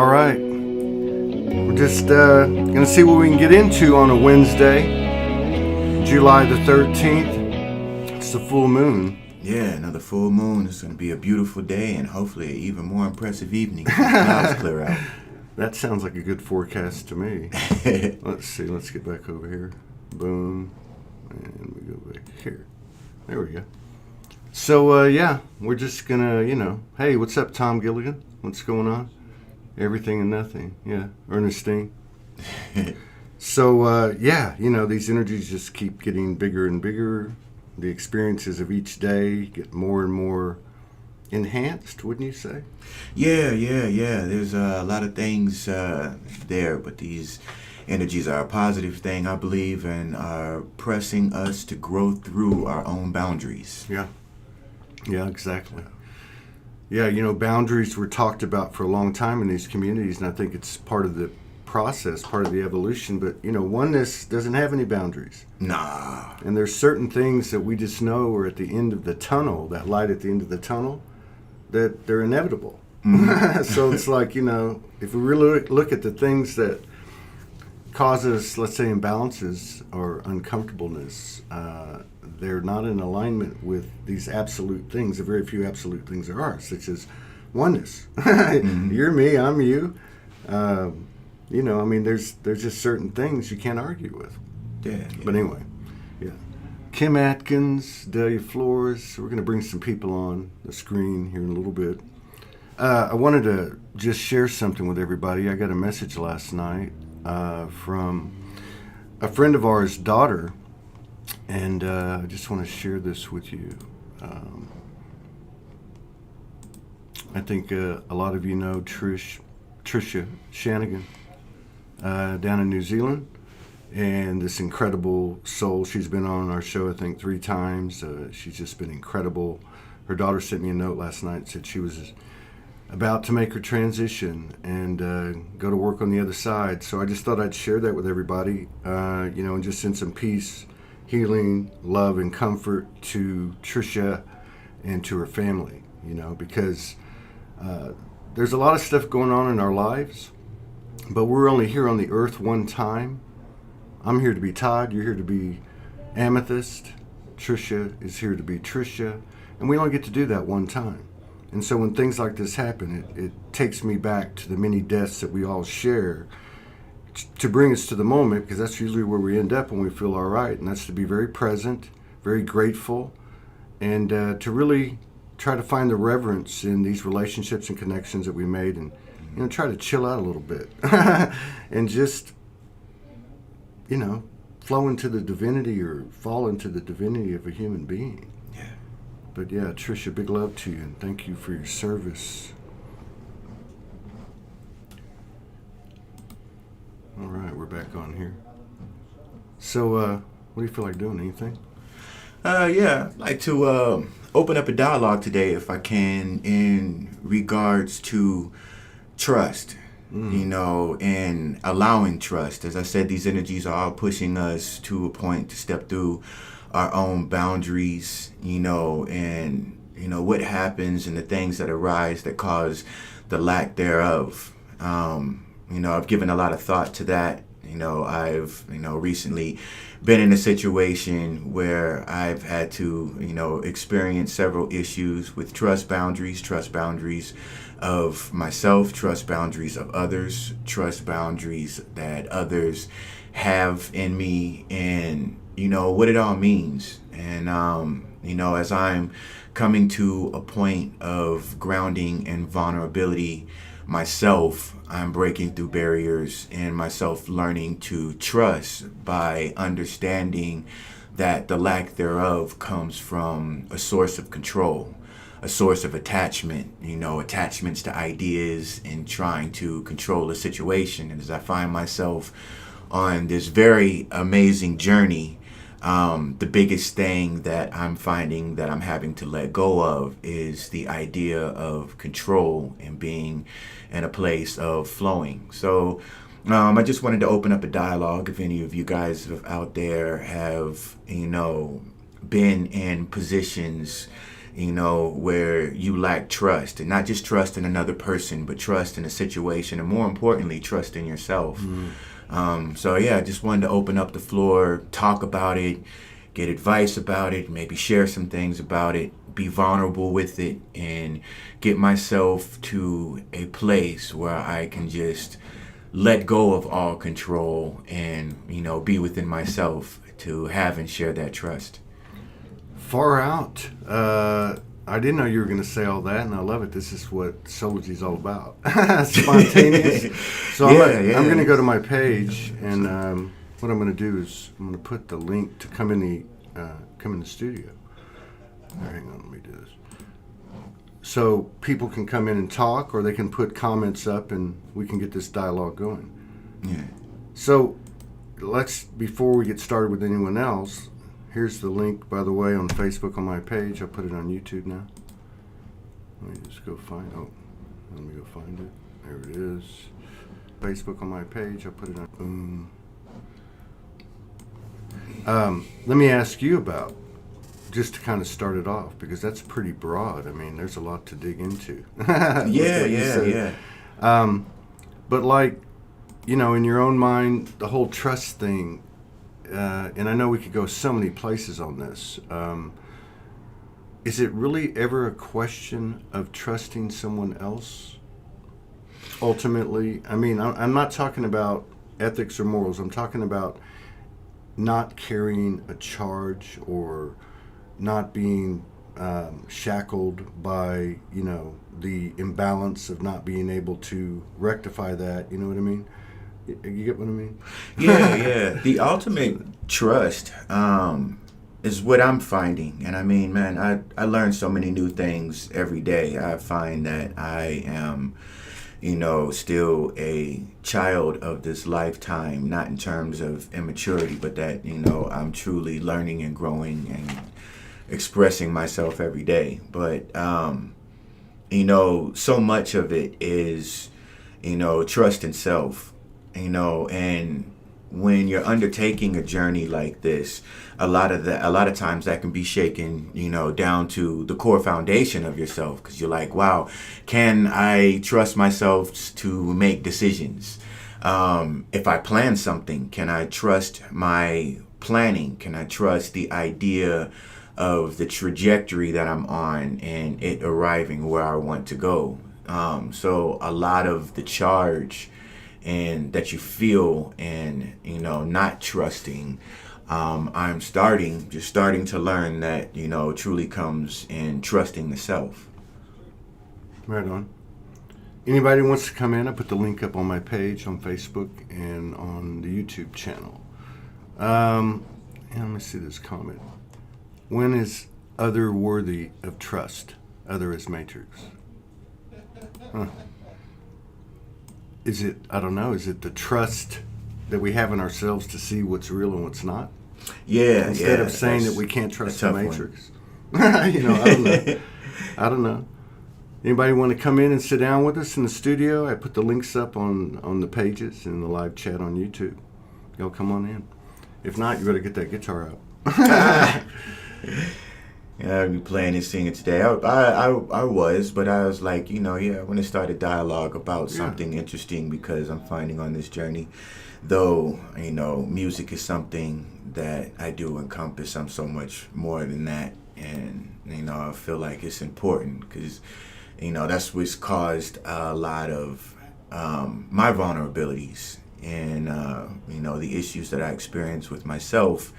All right. We're just going to see what we can get into on a Wednesday, July the 13th. It's the full moon. Yeah, another full moon. It's going to be a beautiful day and hopefully an even more impressive evening if the clouds clear out. That sounds like a good forecast to me. Let's see. Let's get back over here. Boom. And we go back here. There we go. So, yeah, we're just going to, hey, what's up, Tom Gilligan? What's going on? Everything and nothing. Yeah, Ernestine. So, yeah, these energies just keep getting bigger and bigger. The experiences of each day get more and more enhanced, wouldn't you say? Yeah. There's a lot of things there, but these energies are a positive thing, I believe, and are pressing us to grow through our own boundaries. Yeah, exactly. Yeah, boundaries were talked about for a long time in these communities, and I think it's part of the process, part of the evolution, but, oneness doesn't have any boundaries. Nah. And there's certain things that we just know are at the end of the tunnel, that light at the end of the tunnel, that they're inevitable. So it's like, if we really look at the things that cause us, let's say, imbalances or uncomfortableness, they're not in alignment with these absolute things. The very few absolute things there are, such as oneness. You're me, I'm you. There's just certain things you can't argue with. Yeah. But anyway, yeah. Kim Atkins, Delia Flores. We're going to bring some people on the screen here in a little bit. I wanted to just share something with everybody. I got a message last night from a friend of ours' daughter, and I just want to share this with you. I think a lot of you know Tricia Shanagan down in New Zealand, and this incredible soul. She's been on our show, I think, 3 times. She's just been incredible. Her daughter sent me a note last night, said she was about to make her transition and go to work on the other side. So I just thought I'd share that with everybody, and just send some peace, healing, love, and comfort to Tricia and to her family, because there's a lot of stuff going on in our lives, but we're only here on the earth one time. I'm here to be Todd, you're here to be Amethyst, Tricia is here to be Tricia, and we only get to do that one time. And so when things like this happen, it takes me back to the many deaths that we all share to bring us to the moment, because that's usually where we end up when we feel all right, and that's to be very present, very grateful, and to really try to find the reverence in these relationships and connections that we made, and try to chill out a little bit and just flow into the divinity or fall into the divinity of a human being. Yeah. But yeah, Tricia, big love to you, and thank you for your service. All right, we're back on here. So, what do you feel like doing? Anything? Yeah, I'd like to open up a dialogue today, if I can, in regards to trust, and allowing trust. As I said, these energies are all pushing us to a point to step through our own boundaries, and, what happens and the things that arise that cause the lack thereof. I've given a lot of thought to that. I've, recently been in a situation where I've had to, experience several issues with trust boundaries of myself, trust boundaries of others, trust boundaries that others have in me, and, what it all means. And, as I'm coming to a point of grounding and vulnerability myself, I'm breaking through barriers and myself learning to trust by understanding that the lack thereof comes from a source of control, a source of attachment, attachments to ideas and trying to control a situation. And as I find myself on this very amazing journey, the biggest thing that I'm finding that I'm having to let go of is the idea of control and being in a place of flowing. So I just wanted to open up a dialogue. If any of you guys out there have, been in positions where you lack trust, and not just trust in another person, but trust in a situation, and more importantly, trust in yourself. So yeah, I just wanted to open up the floor, talk about it, get advice about it, maybe share some things about it, be vulnerable with it, and get myself to a place where I can just let go of all control and, be within myself to have and share that trust. Far out. I didn't know you were going to say all that, and I love it. This is what Soulogy is all about. Spontaneous. So I'm going to go to my page, and what I'm going to do is I'm going to put the link to come in the studio. Hang on, let me do this. So people can come in and talk, or they can put comments up, and we can get this dialogue going. Yeah. So before we get started with anyone else, here's the link, by the way, on Facebook on my page. I'll put it on YouTube now. Let me just go find it. There it is. Facebook on my page. I'll put it on. Let me ask you about, just to kind of start it off, because that's pretty broad. I mean, there's a lot to dig into. Yeah. But in your own mind, the whole trust thing, and I know we could go so many places on this. Is it really ever a question of trusting someone else? Ultimately, I mean, I'm not talking about ethics or morals. I'm talking about not carrying a charge, or not being shackled by, the imbalance of not being able to rectify that. You know what I mean? You get what I mean? Yeah. The ultimate trust is what I'm finding. And I mean, man, I learn so many new things every day. I find that I am, still a child of this lifetime, not in terms of immaturity, but that, I'm truly learning and growing and expressing myself every day. But, so much of it is, trust in self. And when you're undertaking a journey like this, a lot of times that can be shaken, down to the core foundation of yourself, because you're like, wow, can I trust myself to make decisions? If I plan something, can I trust my planning? Can I trust the idea of the trajectory that I'm on and it arriving where I want to go? So a lot of the charge and that you feel, and not trusting, I'm starting to learn that truly comes in trusting the self. Right on. Anybody wants to come in, I put the link up on my page on Facebook and on the YouTube channel. And let me see this comment. When is other worthy of trust? Other is matrix. Huh. Is it, I don't know, is it the trust that we have in ourselves to see what's real and what's not? Yeah. Instead of saying that we can't trust the matrix. I don't know. Anybody want to come in and sit down with us in the studio? I put the links up on the pages in the live chat on YouTube. Y'all come on in. If not, you better get that guitar out. I'll be playing and singing today. I was, but I was like, I want to start a dialogue about something interesting, because I'm finding on this journey, though, music is something that I do encompass. I'm so much more than that. And, I feel like it's important because, that's what's caused a lot of my vulnerabilities and, the issues that I experience with myself.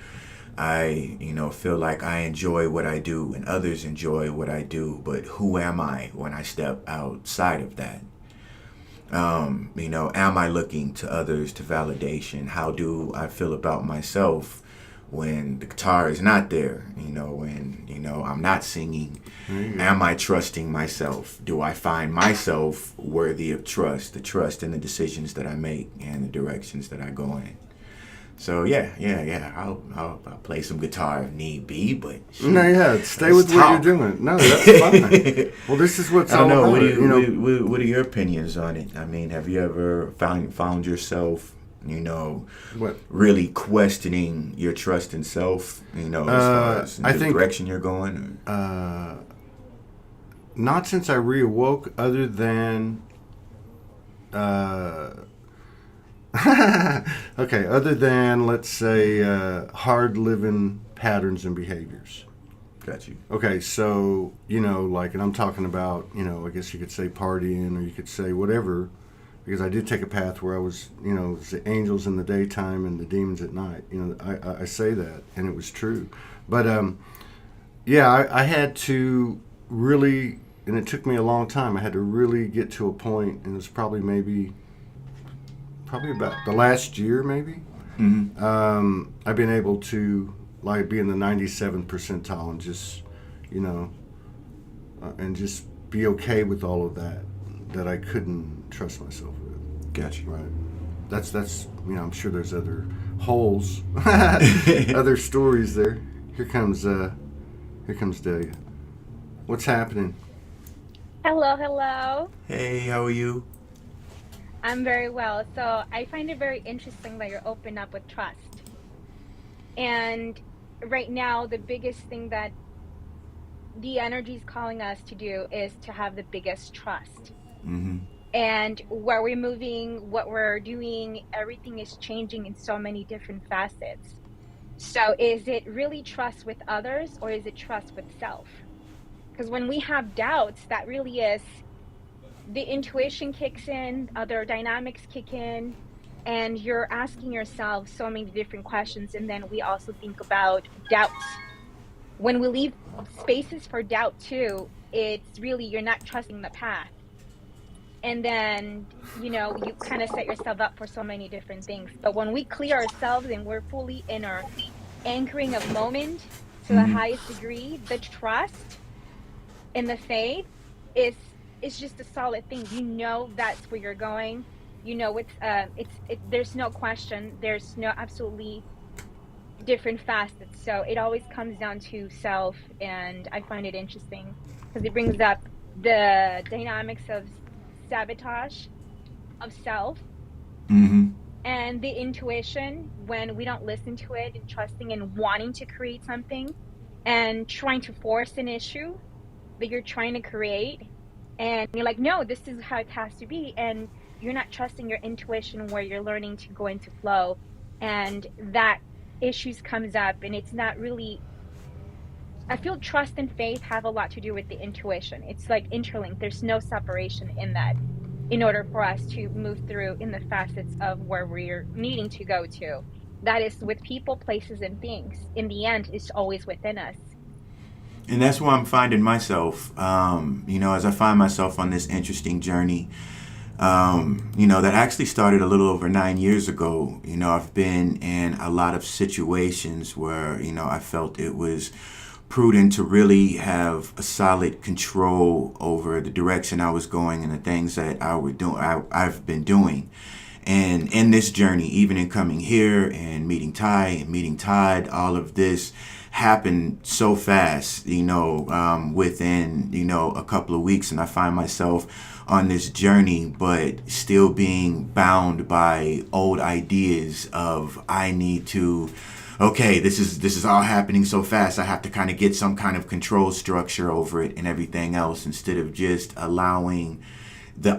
I, feel like I enjoy what I do and others enjoy what I do, but who am I when I step outside of that? Am I looking to others to validation? How do I feel about myself when the guitar is not there? When, I'm not singing. Am I trusting myself? Do I find myself worthy of trust? The trust in the decisions that I make and the directions that I go in. So yeah. I'll play some guitar if need be, but stay with what you're doing. No, that's fine. Well, this is what's all about. What are your opinions on it? I mean, have you ever found yourself, really questioning your trust in self? As far as the direction you're going. not since I reawoke, other than uh, okay, other than let's say hard living patterns and behaviors. Got you. Okay, so like, and I'm talking about, I guess you could say partying, or you could say whatever, because I did take a path where I was, it was the angels in the daytime and the demons at night. I say that, and it was true. But yeah, I had to really, and it took me a long time. I had to really get to a point, and it was probably about the last year, maybe. Mm-hmm. I've been able to like be in the 97th percentile and just, and just be okay with all of that I couldn't trust myself with. Got you. Right. That's I'm sure there's other holes, other stories there. Here comes Delia. What's happening? Hello, hello. Hey, how are you? I'm very well. So I find it very interesting that you're open up with trust. And right now, the biggest thing that the energy is calling us to do is to have the biggest trust. Mm-hmm. And where we're moving, what we're doing, everything is changing in so many different facets. So is it really trust with others, or is it trust with self? Because when we have doubts, that really is the intuition kicks in, other dynamics kick in, and you're asking yourself so many different questions. And then we also think about doubts. When we leave spaces for doubt too, it's really, you're not trusting the path. And then, you kind of set yourself up for so many different things. But when we clear ourselves and we're fully in our anchoring of moment to the highest degree, the trust and the faith is just a solid thing. That's where you're going. There's no question. There's no absolutely different facets. So it always comes down to self, and I find it interesting because it brings up the dynamics of sabotage of self, and the intuition when we don't listen to it, and trusting and wanting to create something and trying to force an issue that you're trying to create, and you're like, no, this is how it has to be, and you're not trusting your intuition where you're learning to go into flow, and that issues comes up. And it's not really, I feel trust and faith have a lot to do with the intuition. It's like interlinked. There's no separation in that, in order for us to move through in the facets of where we're needing to go to. That is with people, places, and things. In the end, it's always within us. And that's where I'm finding myself, as I find myself on this interesting journey, that actually started a little over 9 years ago. I've been in a lot of situations where, I felt it was prudent to really have a solid control over the direction I was going and the things that I've been doing. And in this journey, even in coming here and meeting Ty and meeting Todd, all of this happened so fast, within, a couple of weeks. And I find myself on this journey, but still being bound by old ideas of I need to, okay, this is all happening so fast. I have to kind of get some kind of control structure over it and everything else, instead of just allowing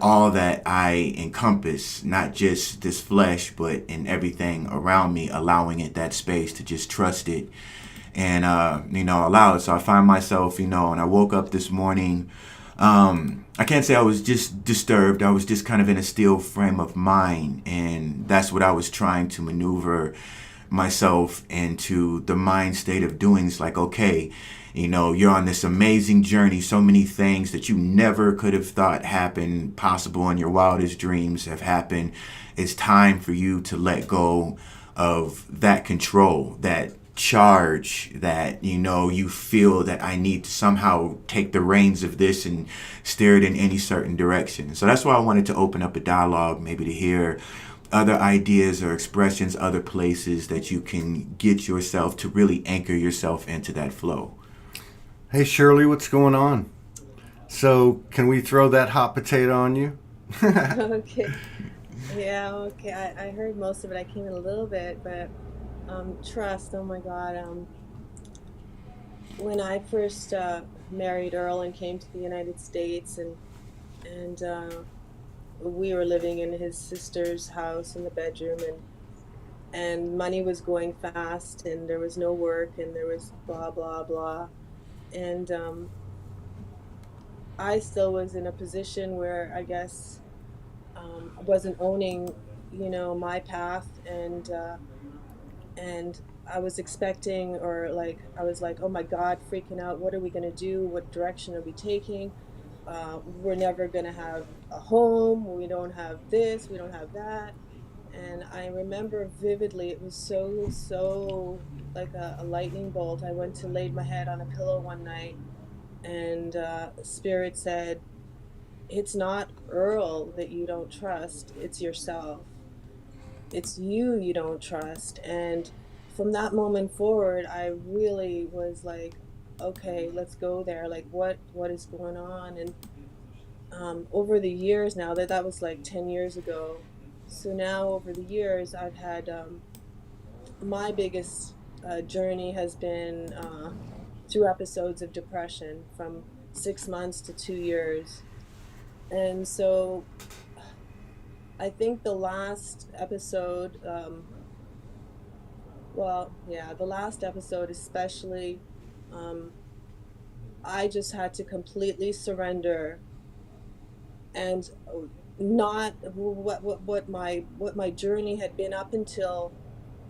all that I encompass, not just this flesh, but in everything around me, allowing it that space to just trust it and, allow it. So I find myself, and I woke up this morning, I can't say I was just disturbed. I was just kind of in a still frame of mind. And that's what I was trying to maneuver myself into the mind state of doing. It's like, okay, you're on this amazing journey. So many things that you never could have thought happened, possible in your wildest dreams, have happened. It's time for you to let go of that control, that charge that, you feel that I need to somehow take the reins of this and steer it in any certain direction. So that's why I wanted to open up a dialogue, maybe to hear other ideas or expressions, other places that you can get yourself to really anchor yourself into that flow. Hey, Shirley, what's going on? So, can we throw that hot potato on you? Okay. Yeah, okay. I heard most of it. I came in a little bit, but trust, oh my God. when I first married Earl and came to the United States, and we were living in his sister's house in the bedroom, and money was going fast, and there was no work, and there was blah blah blah, and I still was in a position where I guess I wasn't owning, my path, and I was expecting, or like I was like, oh my God, freaking out. What are we gonna do? What direction are we taking? We're never gonna have a home. We don't have this. We don't have that. And I remember vividly, it was so like a lightning bolt. I went to laid my head on a pillow one night, and Spirit said, "It's not Earl that you don't trust. It's yourself. It's you don't trust." And from that moment forward, I really was like, okay, let's go there. Like, what is going on? And over the years now, that was like 10 years ago. So now over the years, I've had my biggest journey has been through episodes of depression from 6 months to 2 years. And so I think the last episode, well, yeah, the last episode especially, um, I just had to completely surrender and not what my journey had been up until.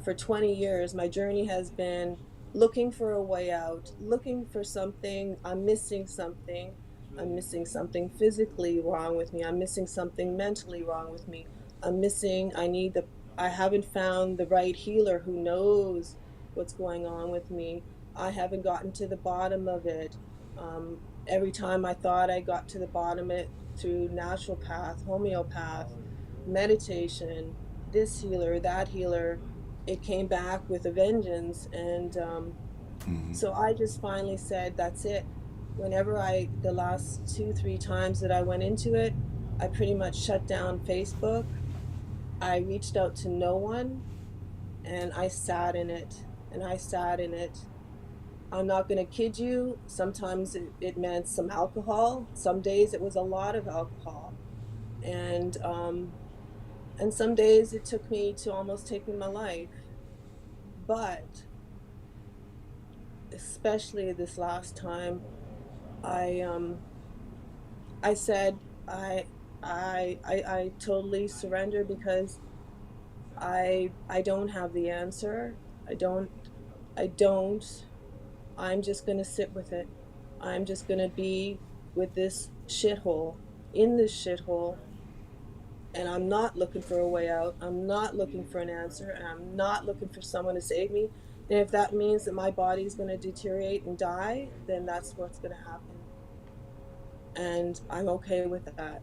For 20 years, my journey has been looking for a way out, looking for something. I'm missing something. I'm missing something physically wrong with me. I'm missing something mentally wrong with me. I haven't found the right healer who knows what's going on with me. I haven't gotten to the bottom of it. Every time I thought I got to the bottom of it through naturopath, homeopath, meditation, this healer, that healer, it came back with a vengeance. And Hmm. so I just finally said, that's it. The last 2 3 times that I went into it, I pretty much shut down Facebook. I reached out to no one, and I sat in it, and I sat in it. I'm not going to kid you. Sometimes it meant some alcohol. Some days it was a lot of alcohol. And some days it took me to almost taking my life. But especially this last time, I I said I totally surrender, because I don't have the answer. I don't. I'm just gonna sit with it. I'm just gonna be with this shithole, in this shithole, and I'm not looking for a way out. I'm not looking for an answer, and I'm not looking for someone to save me. And if that means that my body's gonna deteriorate and die, then that's what's gonna happen. And I'm okay with that,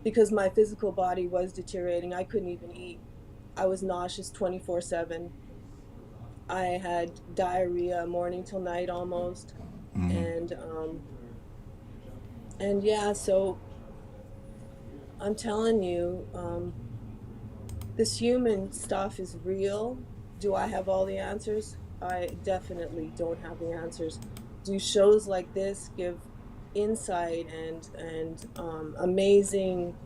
because my physical body was deteriorating. I couldn't even eat. I was nauseous 24/7. I had diarrhea morning till night almost. Hmm. And yeah, so I'm telling you, this human stuff is real. Do I have all the answers? I definitely don't have the answers. Do shows like this give insight and amazing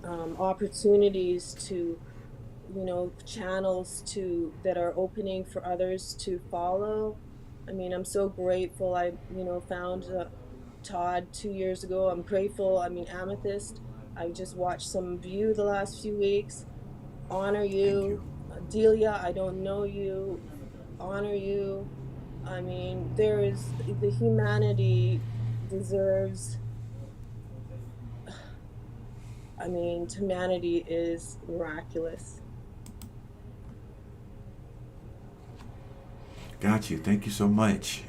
opportunities to, channels to that are opening for others to follow? I mean, I'm so grateful. I, found Todd 2 years ago. I'm grateful. I mean, Amethyst. I just watched some of you the last few weeks. Honor Thank you. you. Delia, I don't know you. Honor you. I mean, the humanity deserves, I mean, humanity is miraculous. Got you. Thank you so much.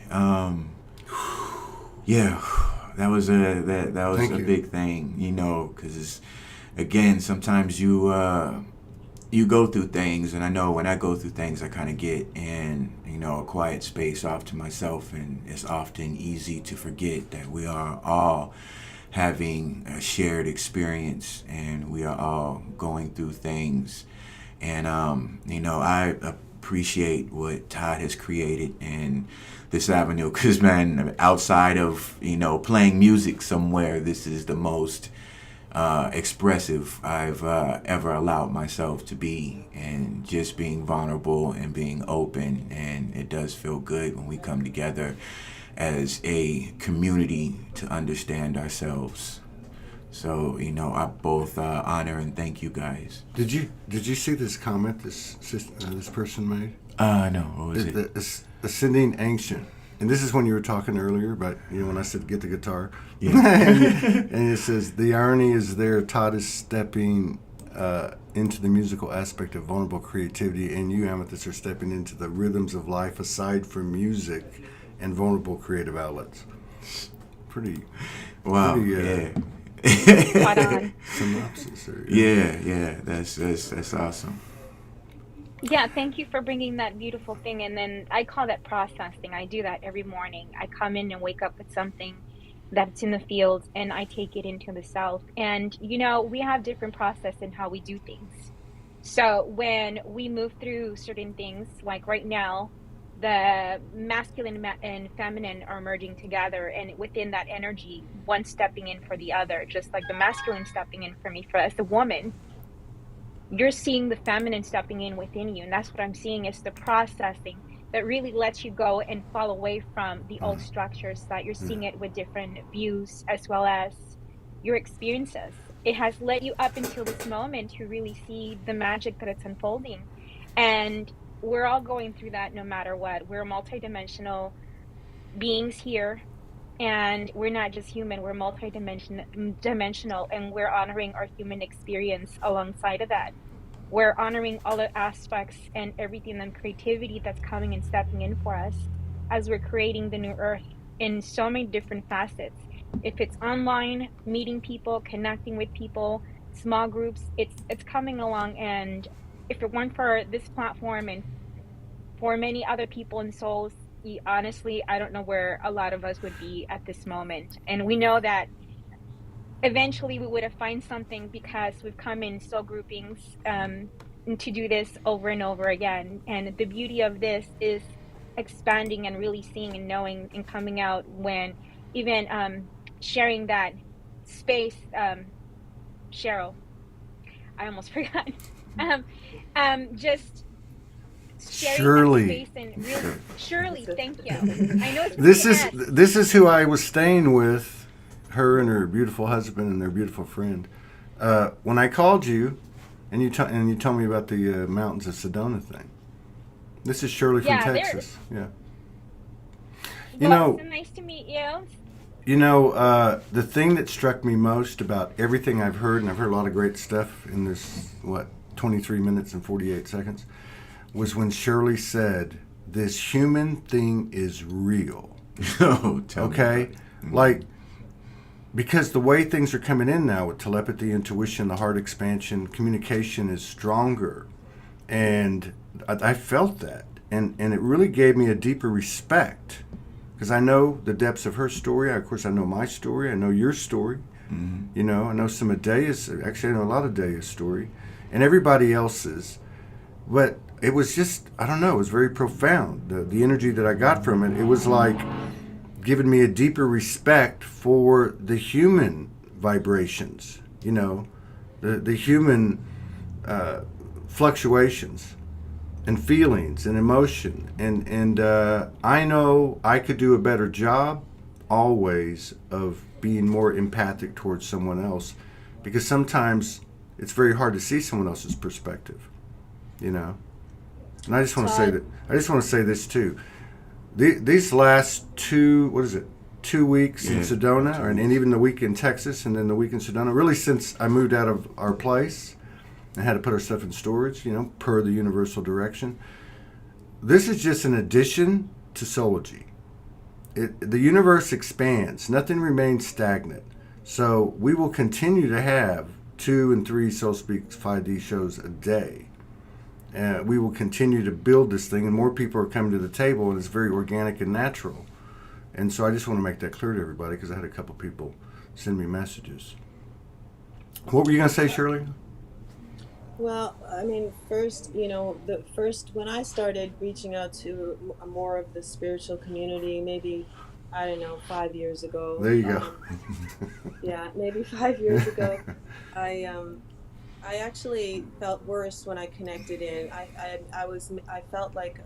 Yeah, that was Thank a you. big thing, because again, sometimes you go through things, and I know when I go through things, I kind of get in, a quiet space off to myself, and it's often easy to forget that we are all having a shared experience, and we are all going through things. And I appreciate what Todd has created in this avenue. Because, man, outside of, playing music somewhere, this is the most expressive I've ever allowed myself to be, and just being vulnerable and being open. And it does feel good when we come together as a community to understand ourselves. So, I both honor and thank you guys. Did you see this comment this person made? No, what was it? The ascending ancient. And this is when you were talking earlier about, when I said get the guitar. Yeah. and it says, the irony is there, Todd is stepping into the musical aspect of vulnerable creativity, and you, Amethyst, are stepping into the rhythms of life aside from music and vulnerable creative outlets. Pretty, wow, pretty, Spot on. synopsis there. Yeah, that's awesome. Yeah, thank you for bringing that beautiful thing. And then I call that processing. I do that every morning. I come in and wake up with something that's in the field, and I take it into the self. And, we have different process in how we do things. So when we move through certain things, like right now, the masculine and feminine are merging together, and within that energy, one stepping in for the other, just like the masculine stepping in for me, as a woman, you're seeing the feminine stepping in within you. And that's what I'm seeing is the processing that really lets you go and fall away from the old structures, that you're seeing it with different views as well as your experiences. It has led you up until this moment to really see the magic that it's unfolding. And we're all going through that no matter what. We're multidimensional beings here, and we're not just human, we're multidimensional, and we're honoring our human experience alongside of that. We're honoring all the aspects and everything and creativity that's coming and stepping in for us as we're creating the new earth in so many different facets. If it's online, meeting people, connecting with people, small groups, it's coming along. And if it weren't for this platform and for many other people and souls, honestly, I don't know where a lot of us would be at this moment. And we know that eventually we would have found something, because we've come in soul groupings to do this over and over again. And the beauty of this is expanding and really seeing and knowing and coming out when even sharing that space. Cheryl, I almost forgot. Just sharing Shirley. that space and really, Shirley, thank you. I know it's This is who I was staying with, her and her beautiful husband and their beautiful friend. When I called you, and you told me about the mountains of Sedona thing. This is Shirley from Texas. Yeah. Well, so nice to meet you. The thing that struck me most about everything I've heard, and I've heard a lot of great stuff in this 23 minutes and 48 seconds, was when Shirley said, "This human thing is real." Oh, tell me okay, about it. like. Because the way things are coming in now with telepathy, intuition, the heart expansion, communication is stronger. And I felt that. And it really gave me a deeper respect. Because I know the depths of her story. Of course, I know my story. I know your story. Mm-hmm. I know some of Daya's. Actually, I know a lot of Daya's story. And everybody else's. But it was just, I don't know, it was very profound. The energy that I got from it, it was like giving me a deeper respect for the human vibrations, the human fluctuations and feelings and emotion. And I know I could do a better job always of being more empathic towards someone else, because sometimes it's very hard to see someone else's perspective, And I just want to say that. I just want to say this too. These last 2 weeks in Sedona, and even the week in Texas, and then the week in Sedona, really since I moved out of our place and had to put our stuff in storage, per the universal direction. This is just an addition to Soulogy. The universe expands. Nothing remains stagnant. So we will continue to have 2 and 3 Soul Speaks 5D shows a day. We will continue to build this thing, and more people are coming to the table, and it's very organic and natural. And so I just want to make that clear to everybody, because I had a couple people send me messages. What were you going to say, Shirley? Well, I mean, first, the first when I started reaching out to more of the spiritual community, maybe, I don't know, 5 years ago. There you go. Yeah, maybe 5 years ago, I I actually felt worse when I connected in. I felt like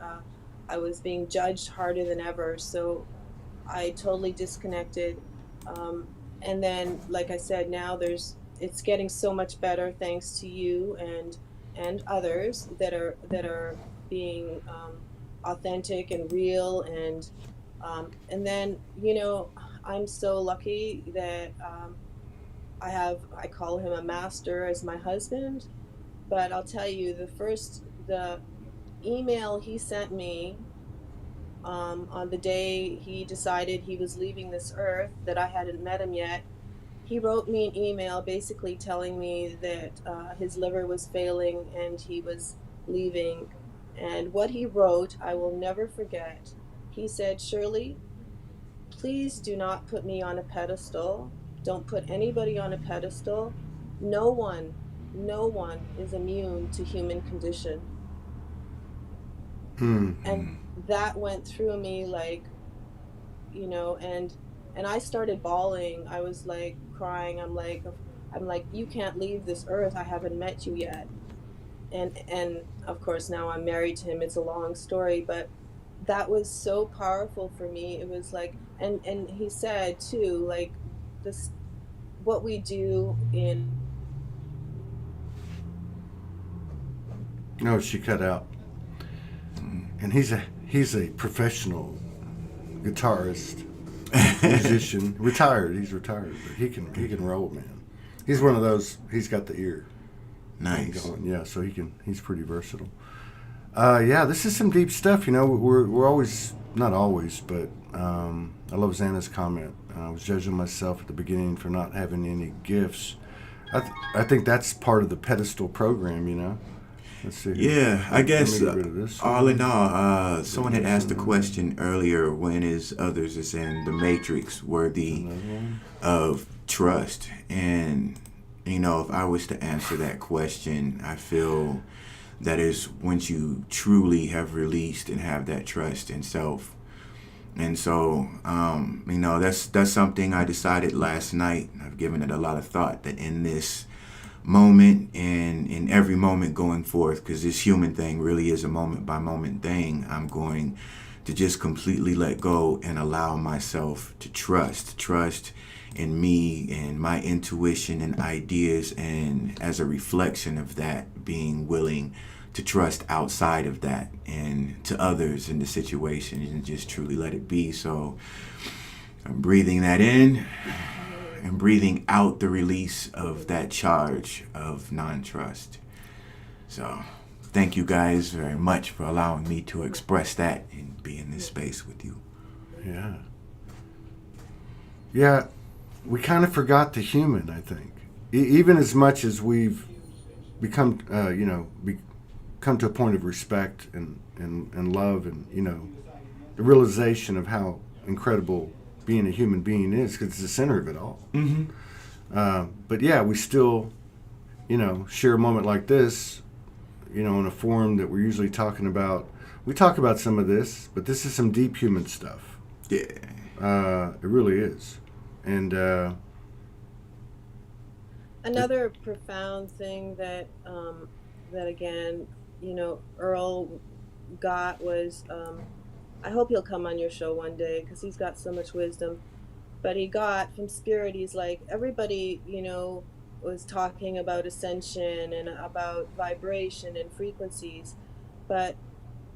I was being judged harder than ever. So I totally disconnected. Um, and then, like I said, now it's getting so much better thanks to you and others that are being authentic and real. And then, I'm so lucky that I call him a master as my husband. But I'll tell you, the email he sent me on the day he decided he was leaving this earth, that I hadn't met him yet, he wrote me an email basically telling me that his liver was failing and he was leaving. And what he wrote, I will never forget. He said, "Shirley, please do not put me on a pedestal. Don't put anybody on a pedestal. No one, no one is immune to human condition." And Mm. that went through me like, and I started bawling. I was like crying. I'm like, "You can't leave this earth. I haven't met you yet." And of course now I'm married to him. It's a long story, but that was so powerful for me. It was like, and he said too, like, this, what we do in No, she cut out. And he's a professional guitarist, musician, retired. He's retired, but he can roll, man. He's one of those. He's got the ear Nice. going. Yeah, so he's pretty versatile. Yeah, this is some deep stuff. We're always, not always, but I love Xana's comment. I was judging myself at the beginning for not having any gifts. I think that's part of the pedestal program. Let's see. Yeah, I guess Let me get rid of this all one. in all, someone had asked the question earlier, when is others is in the matrix worthy Another one. of trust? And, if I was to answer that question, I feel that is once you truly have released and have that trust in self. And so, that's something I decided last night. I've given it a lot of thought, that in this moment and in every moment going forth, because this human thing really is a moment by moment thing, I'm going to just completely let go and allow myself to trust in me and my intuition and ideas, and as a reflection of that, being willing to trust outside of that and to others in the situation, and just truly let it be. So I'm breathing that in and breathing out the release of that charge of non-trust. So thank you guys very much for allowing me to express that and be in this space with you. Yeah. Yeah, we kind of forgot the human, I think. Even as much as we've become, come to a point of respect and love, and, the realization of how incredible being a human being is, because it's the center of it all. Mm-hmm. But yeah, we still, share a moment like this, in a forum that we're usually talking about. We talk about some of this, but this is some deep human stuff. Yeah. It really is. And another profound thing that that again, Earl got was, I hope he'll come on your show one day because he's got so much wisdom. But he got from spirit, he's like, everybody, was talking about ascension and about vibration and frequencies, but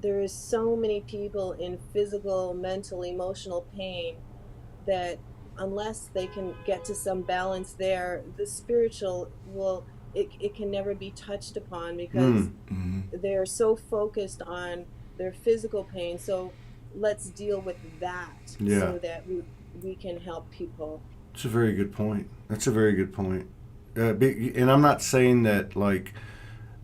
there is so many people in physical, mental, emotional pain that unless they can get to some balance there, the spiritual it can never be touched upon, because Mm-hmm. they're so focused on their physical pain. So let's deal with that, Yeah. so that we can help people. it's a very good point. That's a very good point. And I'm not saying that, like,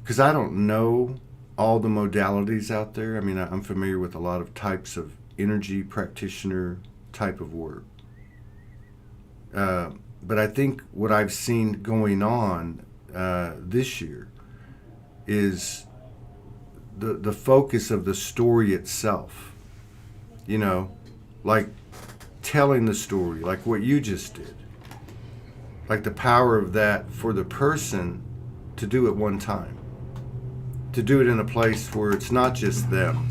because I don't know all the modalities out there. I mean, I'm familiar with a lot of types of energy practitioner type of work. But I think what I've seen going on this year is the focus of the story itself. You know, like telling the story, like what you just did. Like the power of that for the person to do it one time. To do it in a place where it's not just them.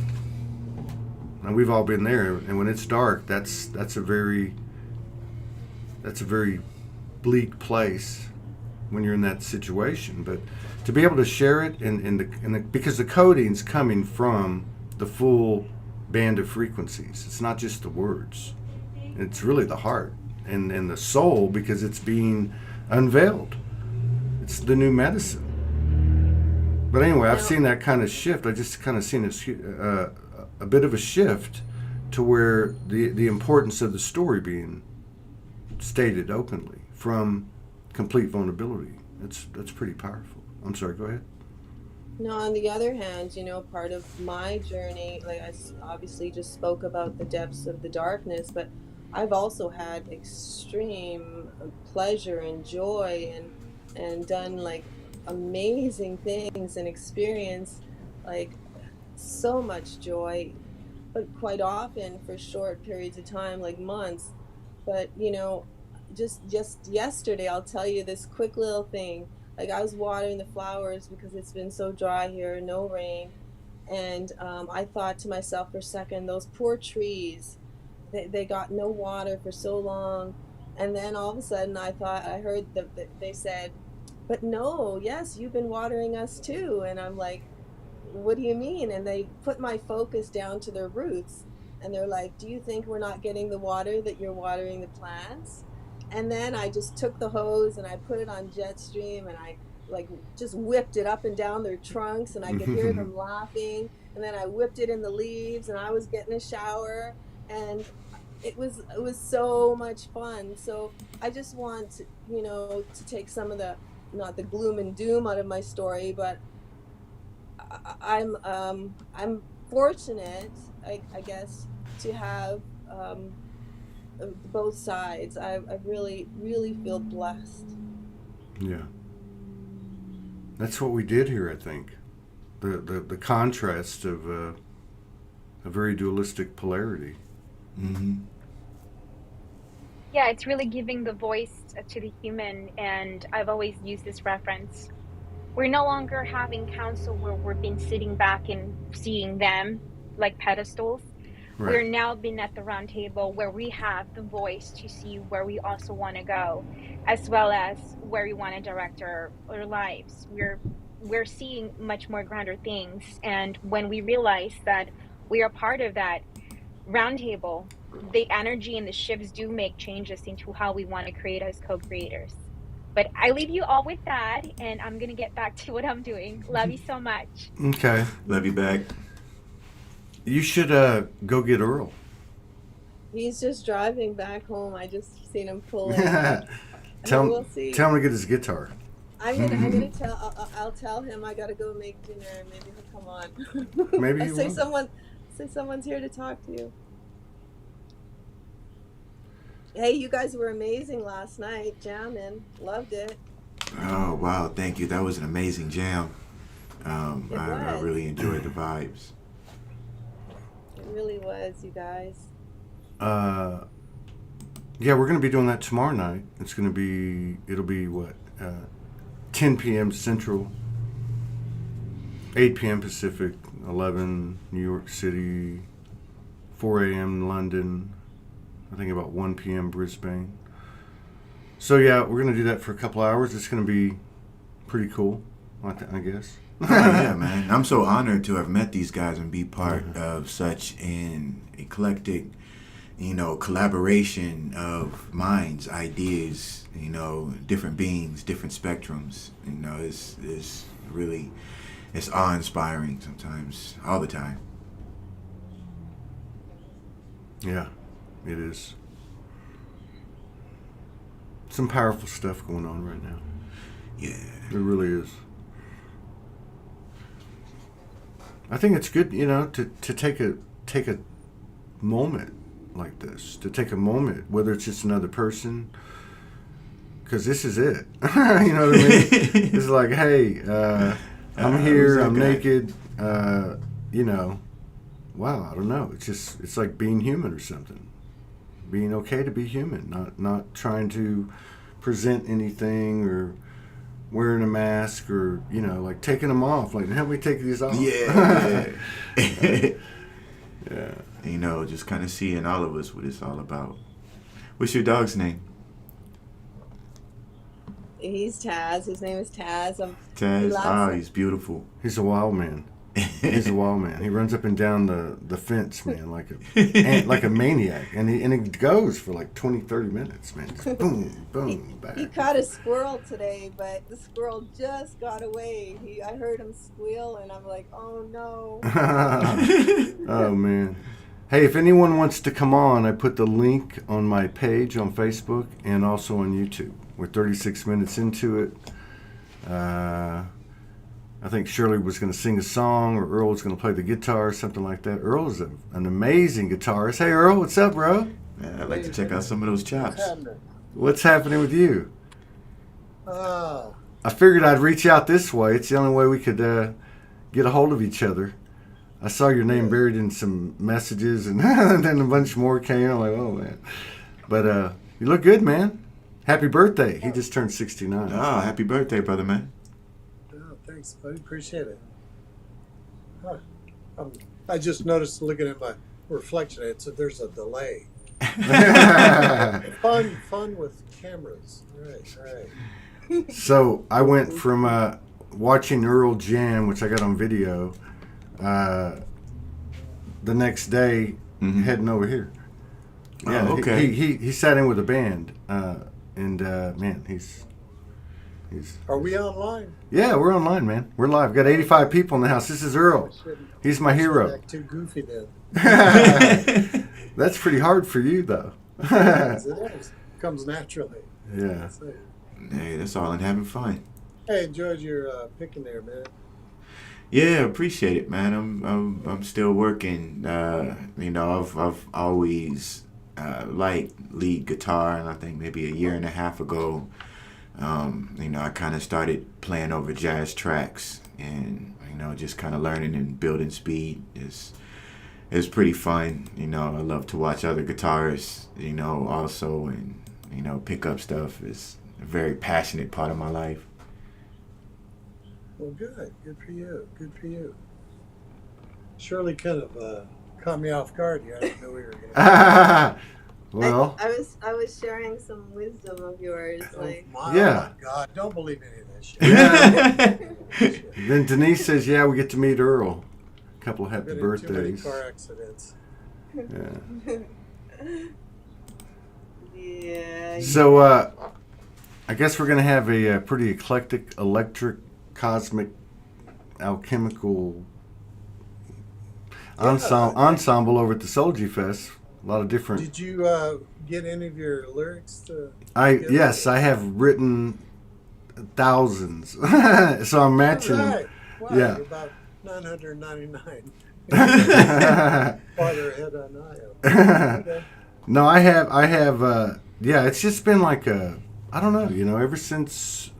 And we've all been there, and when it's dark, that's a very bleak place when you're in that situation. But to be able to share it because the coding's coming from the full band of frequencies. It's not just the words. It's really the heart and the soul, because it's being unveiled. It's the new medicine. But anyway, I've seen that kind of shift. I just kind of seen a bit of a shift to where the importance of the story being stated openly from complete vulnerability. That's pretty powerful. I'm sorry, go ahead. No, on the other hand, part of my journey, like I obviously just spoke about the depths of the darkness, but I've also had extreme pleasure and joy and done like amazing things and experienced like so much joy, but quite often for short periods of time, like months. But just yesterday, I'll tell you this quick little thing. Like I was watering the flowers because it's been so dry here, no rain, and I thought to myself for a second, those poor trees, they got no water for so long. And then all of a sudden I heard that they said, but no, yes, you've been watering us too. And I'm like, what do you mean? And they put my focus down to their roots, and they're like, do you think we're not getting the water that you're watering the plants? And then I just took the hose and I put it on jet stream, and I like just whipped it up and down their trunks, and I could hear them laughing. And then I whipped it in the leaves, and I was getting a shower, and it was so much fun. So I just want to take some of the, not the gloom and doom out of my story, but I'm fortunate, I guess, to have both sides. I really feel blessed. Yeah, that's what we did here. I think the contrast of a very dualistic polarity. Mm-hmm. Yeah, it's really giving the voice to the human, and I've always used this reference. We're no longer having council where we've been sitting back and seeing them like pedestals. Right. We're now been at the round table where we have the voice to see where we also want to go, as well as where we want to direct our lives. We're seeing much more grander things, and when we realize that we are part of that round table, the energy and the shifts do make changes into how we want to create as co-creators. But I leave you all with that, and I'm going to get back to what I'm doing. Love you so much. Okay. Love you back. You should go get Earl. He's just driving back home. I just seen him pull in. Tell We'll see. him to get his guitar. I'm gonna tell. I'll tell him I gotta go make dinner, and maybe he'll come on. Maybe he will. Someone's here to talk to you. Hey, you guys were amazing last night, jamming. Loved it. Oh wow, thank you. That was an amazing jam. I really enjoyed the vibes. It really was, you guys. Yeah, we're going to be doing that tomorrow night. It'll be what? 10 p.m. Central, 8 p.m. Pacific, 11 New York City, 4 a.m. London, I think about 1 p.m. Brisbane. So yeah, we're going to do that for a couple hours. It's going to be pretty cool, I guess. Oh, yeah, man. I'm so honored to have met these guys and be part of such an eclectic, collaboration of minds, ideas, different beings, different spectrums. It's really, it's awe-inspiring sometimes, all the time. Yeah, it is. Some powerful stuff going on right now. Yeah. It really is. I think it's good, to take a moment like this, to take a moment, whether it's just another person, because this is it. You know what I mean? It's like, hey, I'm Who's here. that I'm guy? naked. You know, wow. I don't know. It's like being human or something. Being okay to be human, not trying to present anything or wearing a mask or like taking them off. Like, help me take these off. Yeah. Yeah. You know, just kind of seeing all of us what it's all about. What's your dog's name? He's Taz. His name is Taz. He Taz. laughs. He's beautiful. He's a wild man. He's a wild man. He runs up and down the fence, man, like a maniac. And he goes for like 20, 30 minutes, man. Just boom, boom, back. He caught a squirrel today, but the squirrel just got away. I heard him squeal, and I'm like, oh no. Oh, man. Hey, if anyone wants to come on, I put the link on my page on Facebook and also on YouTube. We're 36 minutes into it. I think Shirley was going to sing a song, or Earl was going to play the guitar or something like that. Earl is an amazing guitarist. Hey, Earl, what's up, bro? Man, I'd like to check out some of those chops. What's happening with you? Ah, I figured I'd reach out this way. It's the only way we could get a hold of each other. I saw your name buried in some messages, and then a bunch more came. I'm like, oh, man. But you look good, man. Happy birthday. He just turned 69. Oh, happy birthday, brother, man. oh, thanks, buddy. Appreciate it. Huh. I just noticed looking at my reflection, there's a delay. Fun with cameras. Right. So I went from watching Earl jam, which I got on video, the next day heading over here. Yeah, Oh, okay. He sat in with a band, and man, he's. Are we online? Yeah, we're online, man. We're live. Got 85 people in the house. This is Earl. He's my hero. Act too goofy then. That's pretty hard for you, though. Yes, it is. Comes naturally. Yeah. That's it. Hey, that's all in having fun. Hey, enjoyed your picking there, man. Yeah, appreciate it, man. I'm still working. You know, I've always liked lead guitar, and I think maybe a year and a half ago, you know, I kind of started playing over jazz tracks, and just kind of learning and building speed is pretty fun. You know, I love to watch other guitarists, also, and pick up stuff is a very passionate part of my life. Well, good. Good for you. Good for you. Shirley kind of caught me off guard here. I didn't know we were going to. Well, I was sharing some wisdom of yours. Like, Oh Yeah. my God. Don't believe any of that shit. yeah. Then Denise says, "Yeah, we get to meet Earl. A couple of I've happy been in too many birthdays." car accidents. Yeah. yeah. So, I guess we're gonna have a pretty eclectic, electric, cosmic, alchemical ensemble over at the Soulogy Fest. A lot of different. Did you get any of your lyrics to? Yes, I have written thousands, so I'm matching them. Right. Wow, Yeah. you're about 999. Farther ahead on I am. Okay. No, I have. Yeah, it's just been like I don't know. Ever since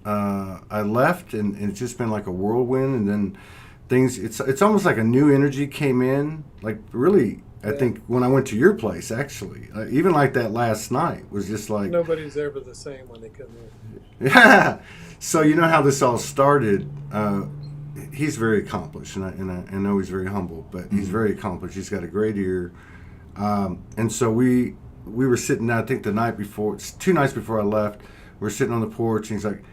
I left, and it's just been like a whirlwind, and then things. It's almost like a new energy came in. Like really, I think when I went to your place, actually, even like that last night was just like Nobody's ever the same when they come in. Yeah. So you know how this all started. He's very accomplished, and I know he's very humble, but he's very accomplished. He's got a great ear, and so we were sitting. I think the night before, it's 2 nights before I left, we're sitting on the porch, and he's like,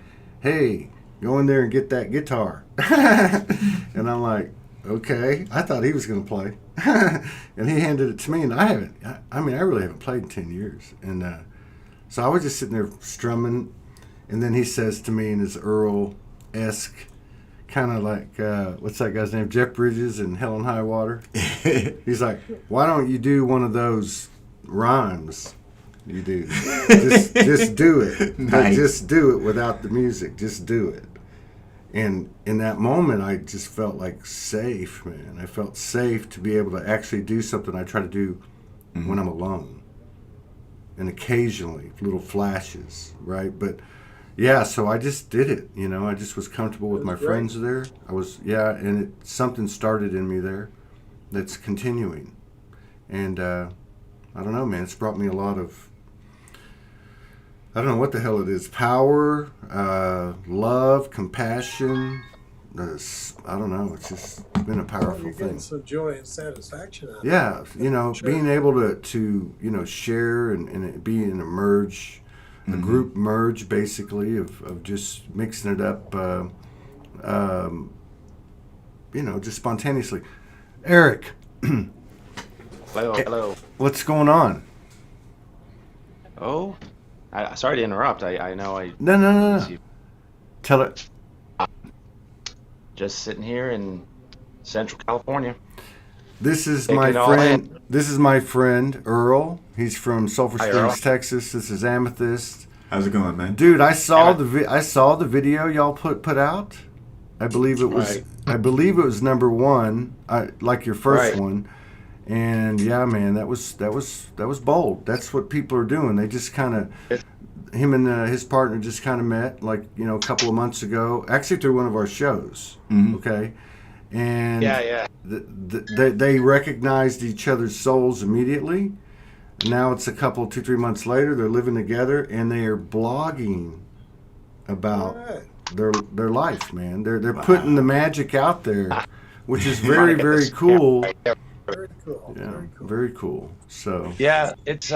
"Hey, go in there and get that guitar," and I'm like, "Okay." I thought he was going to play, and he handed it to me, and I haven't. I mean, I really haven't played in 10 years, and so I was just sitting there strumming. And then he says to me in his Earl-esque, kind of like, what's that guy's name? Jeff Bridges and Hell and High Water. He's like, "Why don't you do one of those rhymes you do? Just do it. Nice. Just do it without the music. Just do it." And in that moment, I just felt like safe, man. I felt safe to be able to actually do something I try to do when I'm alone. And occasionally, little flashes, right? But yeah, so I just did it. I just was comfortable with That's my great. friends there. And something started in me there that's continuing. And I don't know, man. It's brought me a lot of, I don't know what the hell it is. Power, love, compassion. I don't know. It's been a Well, powerful you're getting thing. some joy and satisfaction out of it. Yeah, Sure. being able to share and it be in a group merge, basically, of just mixing it up, just spontaneously. Eric, Hello. what's going on? Oh, sorry to interrupt. I know I No. Tell it. just sitting here in Central California. This is Taking my it all friend. This is my friend Earl. He's from Sulphur Hi, Springs, Earl. Texas. This is Amethyst. How's it going, man? Dude, I saw the video y'all put out. I believe it was Right. I believe it was number one, like your first Right. one. And yeah, man, that was bold. That's what people are doing. They just kind of him and his partner just kind of met like a couple of months ago, actually through one of our shows. Okay, and Yeah. they recognized each other's souls immediately. Now it's a couple 2-3 months later. They're living together and they are blogging about All right. their life, man. They're putting the magic out there, which is very very cool. Very cool. Yeah, Very cool. very cool. So Yeah, it's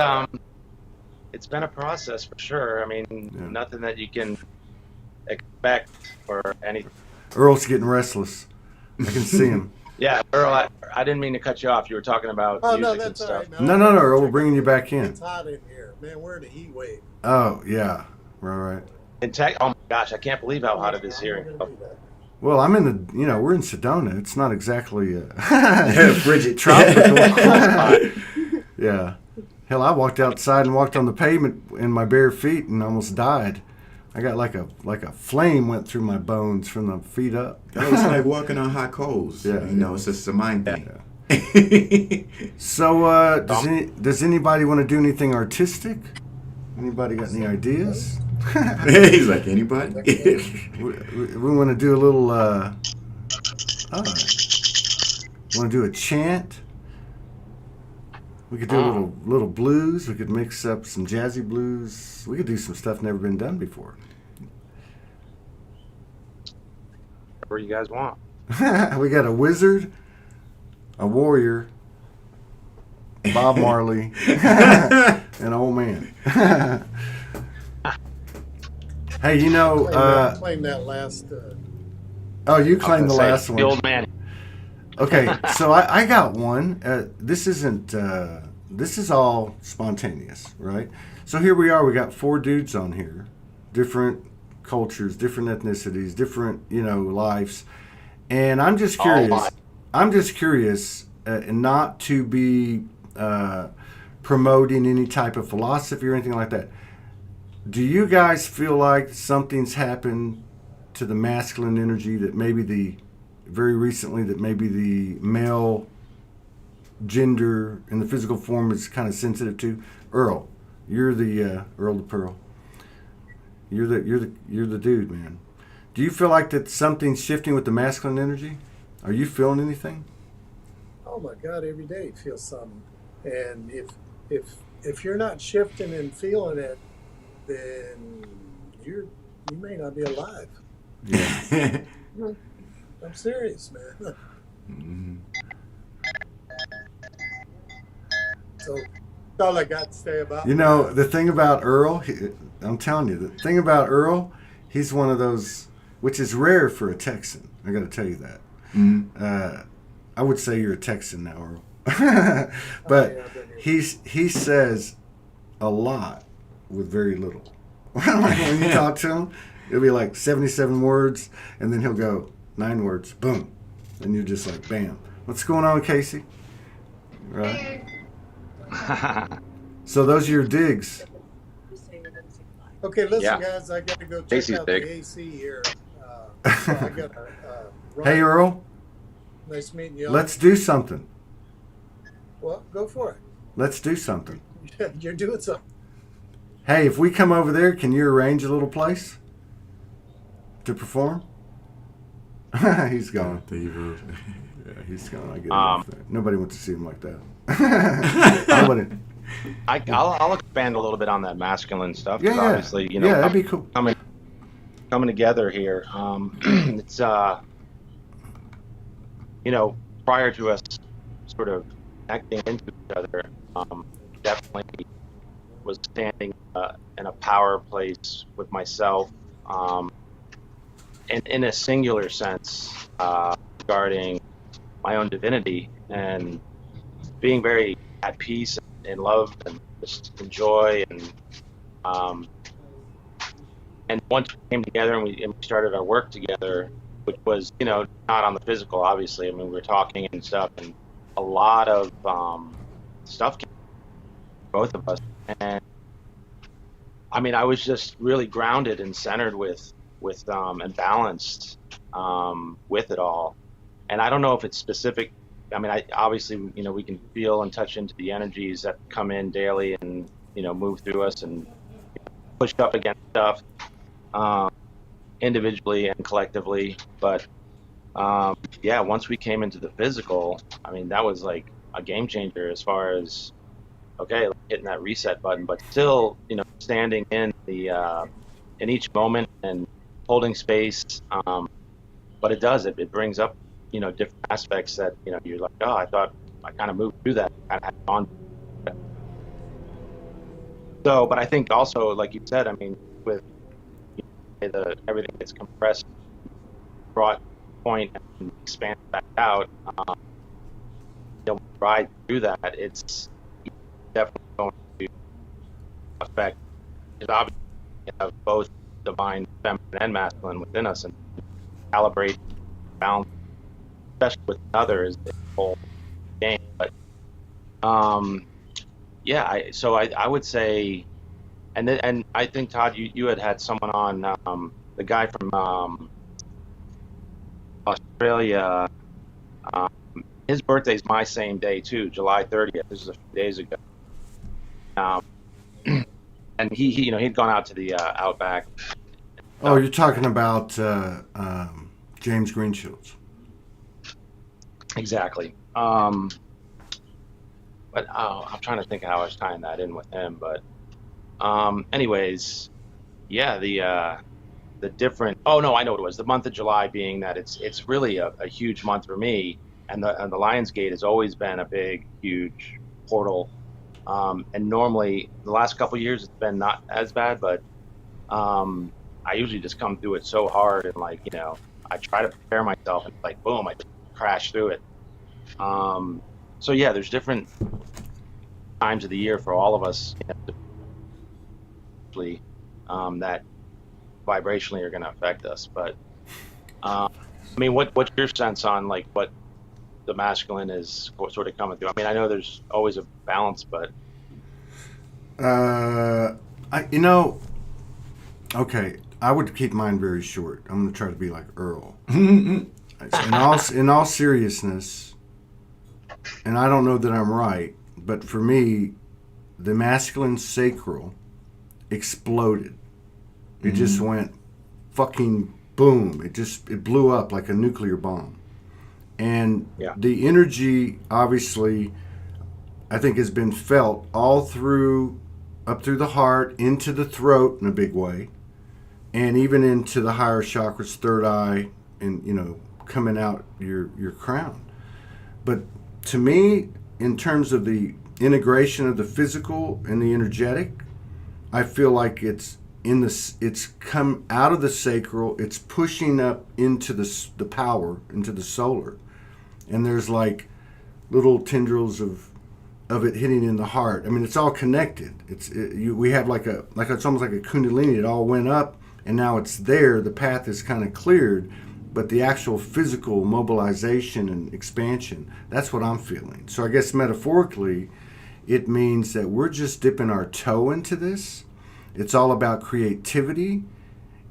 been a process for sure. I mean, Yeah. nothing that you can expect or anything. Earl's getting restless. I can see him. Yeah, Earl, I didn't mean to cut you off. You were talking about Oh, music no, and that's all stuff. right, man. No, Earl, we're bringing you back in. It's hot in here. Man, we're in a heat wave. Oh yeah, right. In tech, oh my gosh, I can't believe how hot it is here. Well, I'm in the we're in Sedona. It's not exactly Frigid. tropical. Yeah. Hell, I walked outside and walked on the pavement in my bare feet and almost died. I got like a flame went through my bones from the feet up. It's like walking on hot coals. Yeah. It's just a mind thing. So, does anybody want to do anything artistic? Anybody got any ideas? He's like, anybody? We want to do a little. Want to do a chant? We could do a little blues. We could mix up some jazzy blues. We could do some stuff never been done before. Whatever you guys want. We got a wizard, a warrior, Bob Marley, and an old man. Hey, Claim that last. oh, you claimed the Say, last one. The old man. Okay, so I got one. This isn't. This is all spontaneous, right? So here we are. We got 4 dudes on here, different cultures, different ethnicities, different lives, and I'm just All curious. mine. I'm just curious, not to be promoting any type of philosophy or anything like that. Do you guys feel like something's happened to the masculine energy that maybe very recently that maybe the male gender in the physical form is kind of sensitive to? Earl, you're the Earl the Pearl. You're the dude, man. Do you feel like that something's shifting with the masculine energy? Are you feeling anything? Oh my God! Every day you feel something, and if you're not shifting and feeling it, then you may not be alive. Yeah. I'm serious, man. So that's all I got to say about. The thing about Earl, I'm telling you, the thing about Earl, he's one of those, which is rare for a Texan. I got to tell you that. I would say you're a Texan now, Earl. But he says a lot with very little. Like when you talk to him, it'll be like 77 words, and then he'll go 9 words, boom, and you're just like, bam. What's going on, Casey? Right. So those are your digs. Okay, listen, Yeah. guys, I got to go check Casey's out big. the AC here. So I got to. Hey, Earl, Nice meeting you. let's do something. Well, go for it. Let's do something. You're doing something. Hey, if we come over there, can you arrange a little place? to perform? He's gone. Yeah, he's gone. I get it. Nobody wants to see him like that. Nobody. I'll expand a little bit on that masculine stuff. 'Cause Yeah. obviously, you know, Yeah, that'd be cool. coming together here. It's you know, prior to us sort of acting into each other, definitely was standing in a power place with myself, and in a singular sense, regarding my own divinity and being very at peace and love and just enjoy and once we came together and we started our work together, which was, you know, not on the physical, obviously. I mean, we were talking and stuff, and a lot of stuff came from both of us. And I mean, I was just really grounded and centered with and balanced with it all. And I don't know if it's specific. I mean, obviously, you know, we can feel and touch into the energies that come in daily and, you know, move through us and push up against stuff. Individually and collectively, but yeah, once we came into the physical, I mean, that was like a game changer as far as, okay, hitting that reset button, but still, you know, standing in the in each moment and holding space. But it does, it brings up, you know, different aspects that, you know, you're like, oh, I thought I kind of moved through that, kind of had gone. So, but I think also, like you said, I mean, with everything gets compressed, brought point and expanded back out. You know, ride through that, it's definitely going to affect. Because obviously, we have both divine feminine and masculine within us, and calibrate, balance, especially with another, is the whole game. But yeah, I would say. And I think, Todd, you had someone on, the guy from Australia. His birthday's my same day too, July 30th. This is a few days ago. And he you know, he'd gone out to the outback. Oh, you're talking about James Greenshields. Exactly. But I'm trying to think how I was tying that in with him, but. Anyways, yeah, the different. Oh no, I know what it was. The month of July being that it's really a huge month for me, and the Lions Gate has always been a big, huge portal. And normally the last couple of years it's been not as bad, but I usually just come through it so hard and, like, you know, I try to prepare myself and, like, boom, I just crash through it. So yeah, there's different times of the year for all of us. You know, that vibrationally are going to affect us, but I mean, what's your sense on, like, what the masculine is sort of coming through? I mean, I know there's always a balance, but you know, okay, I would keep mine very short. I'm going to try to be like Earl. in all seriousness, and I don't know that I'm right, but for me, the masculine sacral exploded. It just went fucking boom. It blew up like a nuclear bomb. And the energy, obviously, I think has been felt all through, up through the heart, into the throat in a big way, and even into the higher chakras, third eye, and, you know, coming out your crown. But to me, in terms of the integration of the physical and the energetic, I feel like it's come out of the sacral, it's pushing up into the power, into the solar, and there's like little tendrils of it hitting in the heart. I mean, it's all connected. We have it's almost like a kundalini. It all went up, and now it's there. The path is kind of cleared, but the actual physical mobilization and expansion, that's what I'm feeling. So I guess metaphorically, it means that we're just dipping our toe into this. It's all about creativity.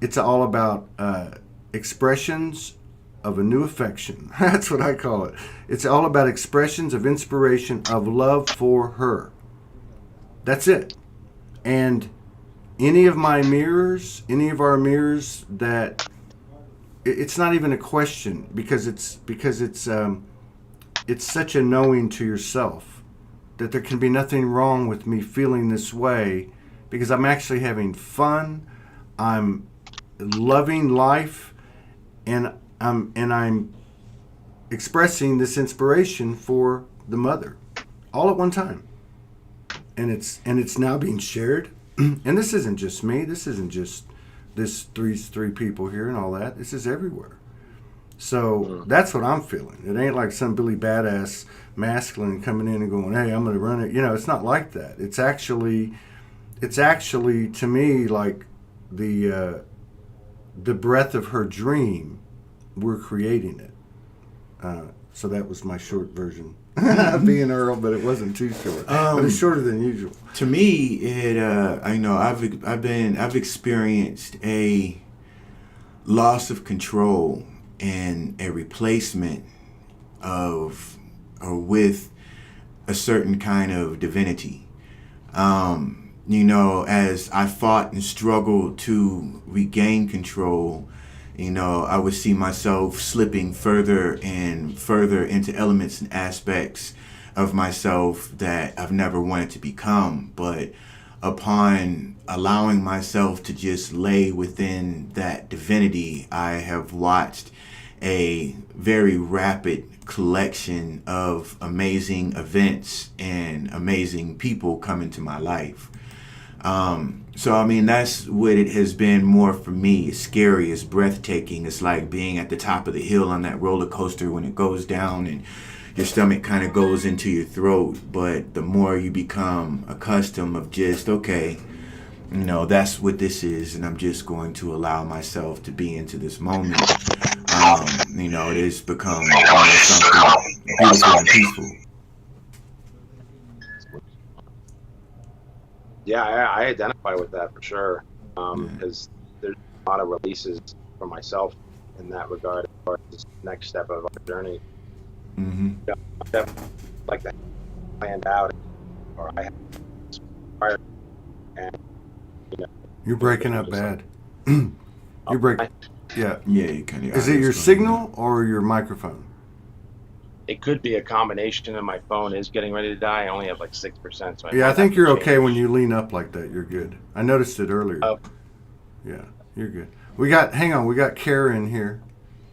It's all about expressions of a new affection. That's what I call it. It's all about expressions of inspiration, of love for her. That's it. And any of our mirrors that it's not even a question because it's such a knowing to yourself that there can be nothing wrong with me feeling this way because I'm actually having fun, I'm loving life, and I'm expressing this inspiration for the mother all at one time. And it's now being shared. And this isn't just me, this isn't just this three people here and all that. This is everywhere. So that's what I'm feeling. It ain't like some Billy Badass masculine coming in and going, "Hey, I'm going to run it." It's not like that. It's actually to me like the breath of her dream. We're creating it. So that was my short version. Being Earl, but it wasn't too short. But it's shorter than usual. To me, I know I've experienced a loss of control and a replacement of or with a certain kind of divinity. As I fought and struggled to regain control, I would see myself slipping further and further into elements and aspects of myself that I've never wanted to become. But upon allowing myself to just lay within that divinity, I have watched a very rapid collection of amazing events and amazing people come into my life. That's what it has been more for me. It's scary, it's breathtaking. It's like being at the top of the hill on that roller coaster when it goes down and your stomach kind of goes into your throat. But the more you become accustomed of just, okay, that's what this is, and I'm just going to allow myself to be into this moment. It has become something beautiful and peaceful. Yeah, I identify with that for sure, because there's a lot of releases for myself in that regard as far as this next step of our journey. Mm-hmm. Like that planned out, or I have prior, and You're breaking up bad. You're breaking. Yeah. Yeah, you kind of. Is it your signal or your microphone? It could be a combination, and my phone is getting ready to die. I only have like 6%. So I think you're okay when you lean up like that. You're good. I noticed it earlier. Oh. Yeah, you're good. We got Kara in here,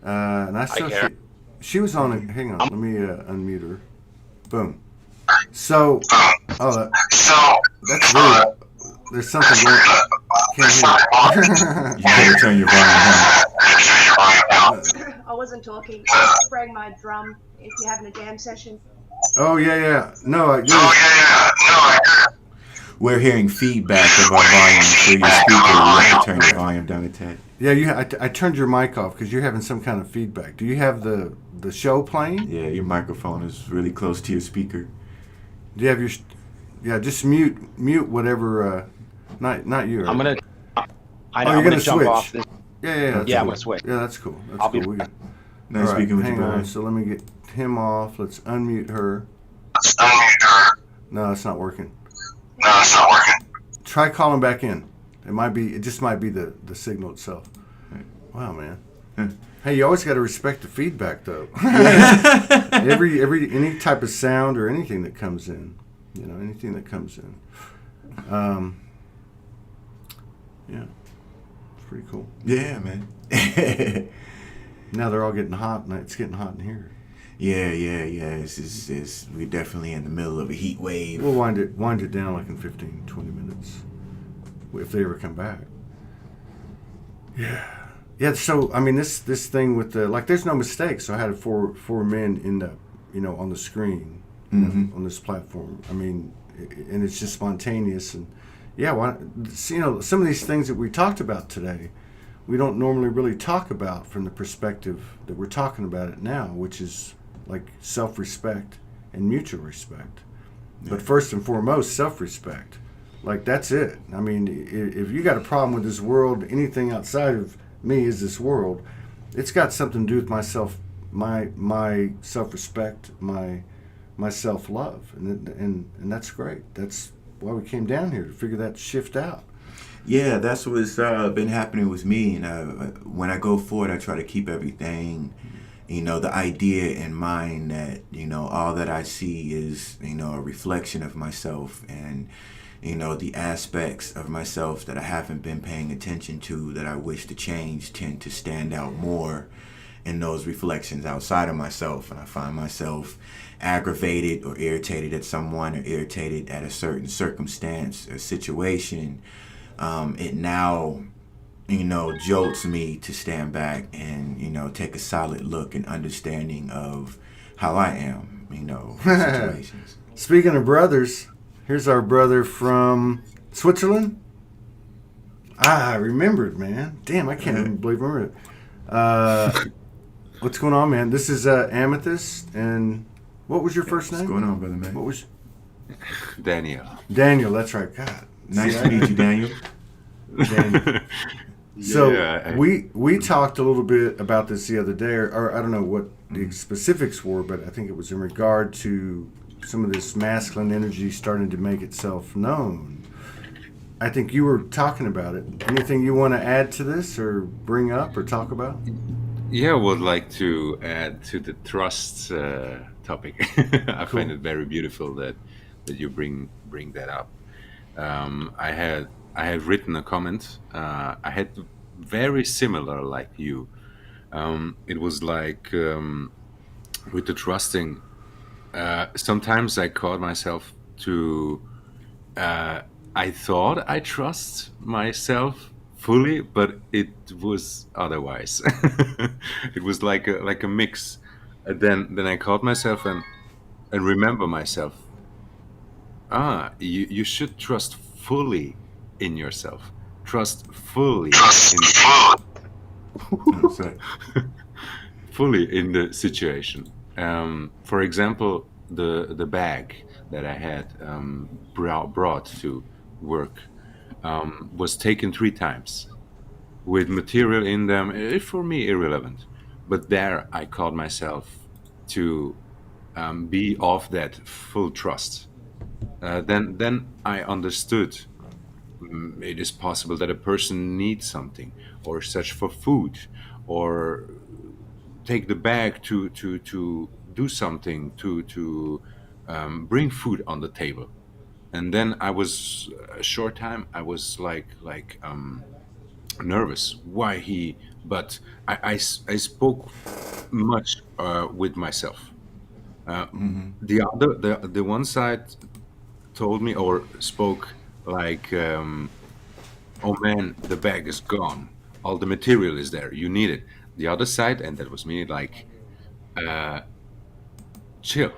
and I saw she was on. Hang on, let me unmute her. Boom. So, that's weird. There's something going. Can't hear. You better turn your volume down. I wasn't talking. I was spraying my drum if you're having a jam session. Oh, yeah. No, We're hearing feedback of our volume through your speaker. You have to turn your volume down a tad. Yeah, I turned your mic off because you're having some kind of feedback. Do you have the show playing? Yeah, your microphone is really close to your speaker. Do you have your... Yeah, just mute whatever... Not you. I'm going to... I'm going to jump switch. Off this. Yeah, I'm going to switch. Yeah, that's cool. I'll be cool. Nice speaking with you, hang on. brother. So let me get him off. Let's unmute her. No, it's not working. Try calling back in. It just might be the signal itself. Wow, man. Hey, you always got to respect the feedback, though. Any type of sound or anything that comes in, anything that comes in. Yeah, it's pretty cool. Yeah, man. Now they're all getting hot, and it's getting hot in here. Yeah. We're definitely in the middle of a heat wave. We'll wind it down like in 15, 20 minutes, if they ever come back. Yeah. So this thing with there's no mistakes. So I had four men in the, on the screen, on this platform. And it's just spontaneous and. Yeah, some of these things that we talked about today, we don't normally really talk about from the perspective that we're talking about it now, which is like self-respect and mutual respect. Yeah. But first and foremost, self-respect. Like, that's it. If you got a problem with this world, anything outside of me is this world, it's got something to do with myself, my self-respect, my self-love, and that's great. That's why we came down here, to figure that shift out. Yeah, that's what's been happening with me. And when I go forward, I try to keep everything, the idea in mind that, all that I see is, a reflection of myself, and, the aspects of myself that I haven't been paying attention to that I wish to change tend to stand out more in those reflections outside of myself. And I find myself aggravated or irritated at someone, or irritated at a certain circumstance or situation. It now, jolts me to stand back and, take a solid look and understanding of how I am, in situations. Speaking of brothers, here's our brother from Switzerland. I remembered, man. Damn, I can't even believe I remember it. What's going on, man? This is Amethyst, and what was your first name? What's going on, brother man? What was Daniel. Daniel? That's right. God, Nice to meet you, Daniel. Daniel. So Yeah, we talked a little bit about this the other day, or I don't know what the specifics were, but I think it was in regard to some of this masculine energy starting to make itself known. I think you were talking about it. Anything you want to add to this, or bring up, or talk about? Yeah, I would like to add to the trust topic. I Cool. find it very beautiful that you bring that up. I had written a comment. I had very similar like you. It was like with the trusting. Sometimes I caught myself to. I thought I trust myself fully, but it was otherwise. It was like a mix. Then I caught myself and remember myself. You should trust fully in yourself. Trust fully Sorry. fully in the situation. For example, the bag that I had brought to work was taken 3 times with material in them, for me irrelevant. But there I called myself to be of that full trust. Then I understood it is possible that a person needs something, or search for food, or take the bag to do something to bring food on the table. And then I was a short time I was like nervous why he, but I spoke much with myself. The one side told me or spoke like, oh man, the bag is gone, all the material is there, you need it. The other side, and that was me, like, chill,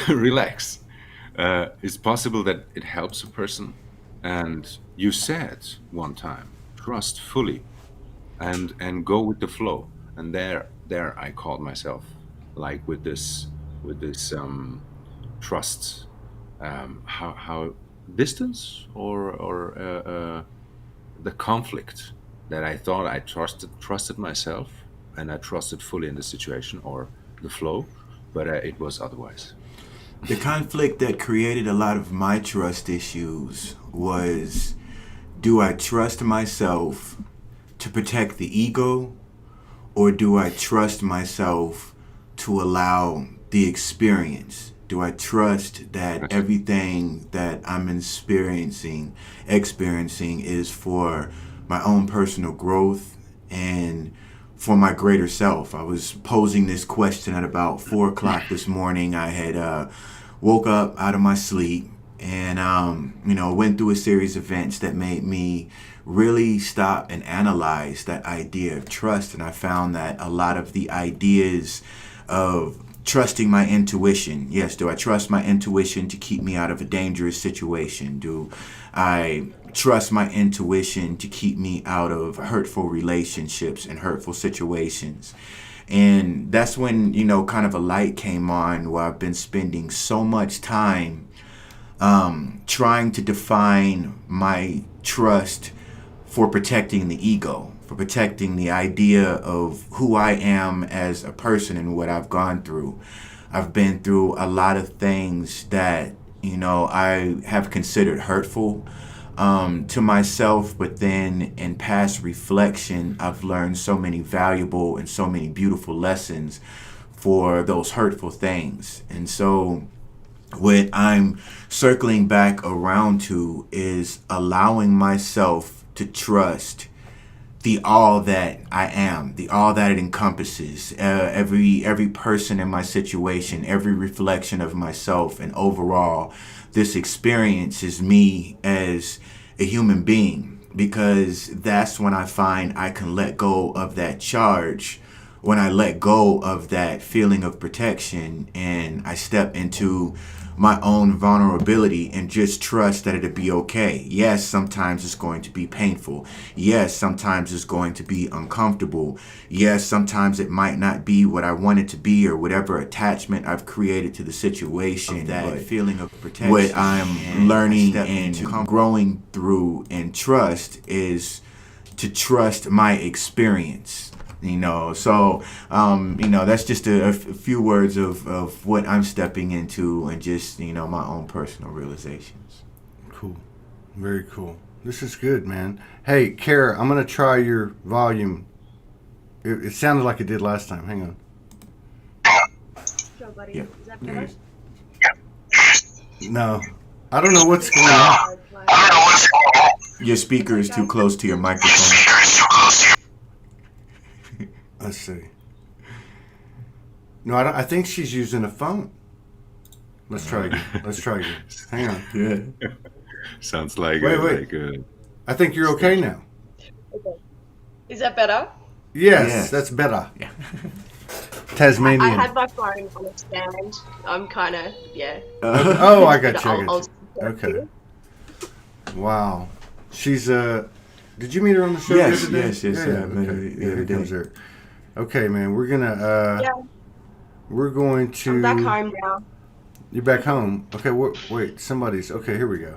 relax. It's possible that it helps a person. And you said one time, trust fully and go with the flow. And there I called myself, like with this trust. How distance or the conflict that I thought I trusted myself, and I trusted fully in the situation or the flow, but it was otherwise. The conflict that created a lot of my trust issues was, do I trust myself to protect the ego, or do I trust myself to allow the experience? Do I trust that everything that I'm experiencing is for my own personal growth and for my greater self? I was posing this question at about 4 o'clock this morning. I had woke up out of my sleep and, went through a series of events that made me really stop and analyze that idea of trust. And I found that a lot of the ideas of trusting my intuition. Yes, do I trust my intuition to keep me out of a dangerous situation? Do I trust my intuition to keep me out of hurtful relationships and hurtful situations? And that's when, kind of a light came on, where I've been spending so much time trying to define my trust for protecting the ego, for protecting the idea of who I am as a person and what I've gone through. I've been through a lot of things that, I have considered hurtful. to myself, but then in past reflection, I've learned so many valuable and so many beautiful lessons for those hurtful things. And so what I'm circling back around to is allowing myself to trust the all that I am, the all that it encompasses, every person in my situation, every reflection of myself, and overall, this experience is me as a human being, because that's when I find I can let go of that charge, when I let go of that feeling of protection, and I step into my own vulnerability and just trust that it'll be okay. Yes, sometimes it's going to be painful. Yes, sometimes it's going to be uncomfortable. Yes, sometimes it might not be what I want it to be, or whatever attachment I've created to the situation. That feeling of protection. What I'm learning and growing through and trust is to trust my experience. So that's just a few words of what I'm stepping into, and just my own personal realizations. Cool. Very cool. This is good, man. Hey, Kara, I'm going to try your volume. It sounded like it did last time. Hang on. Sure, buddy. Yeah. Is that better? No. I don't know what's going on. Your speaker is too close to your microphone. Let's see. No, I think she's using a phone. Let's try again. Hang on. Yeah. Sounds like wait. I think you're okay now. Okay. Is that better? Yes. That's better. Yeah. Tasmanian. I had my phone on a stand. I'm kind of, Oh, I got you. I'll Okay. Wow. She's did you meet her on the show? Yes. The other day? Yes. Yeah, I met her the other day. Okay, man. We're gonna we're going to. I'm back home now. You're back home. Okay. Wait. Somebody's. Okay. Here we go.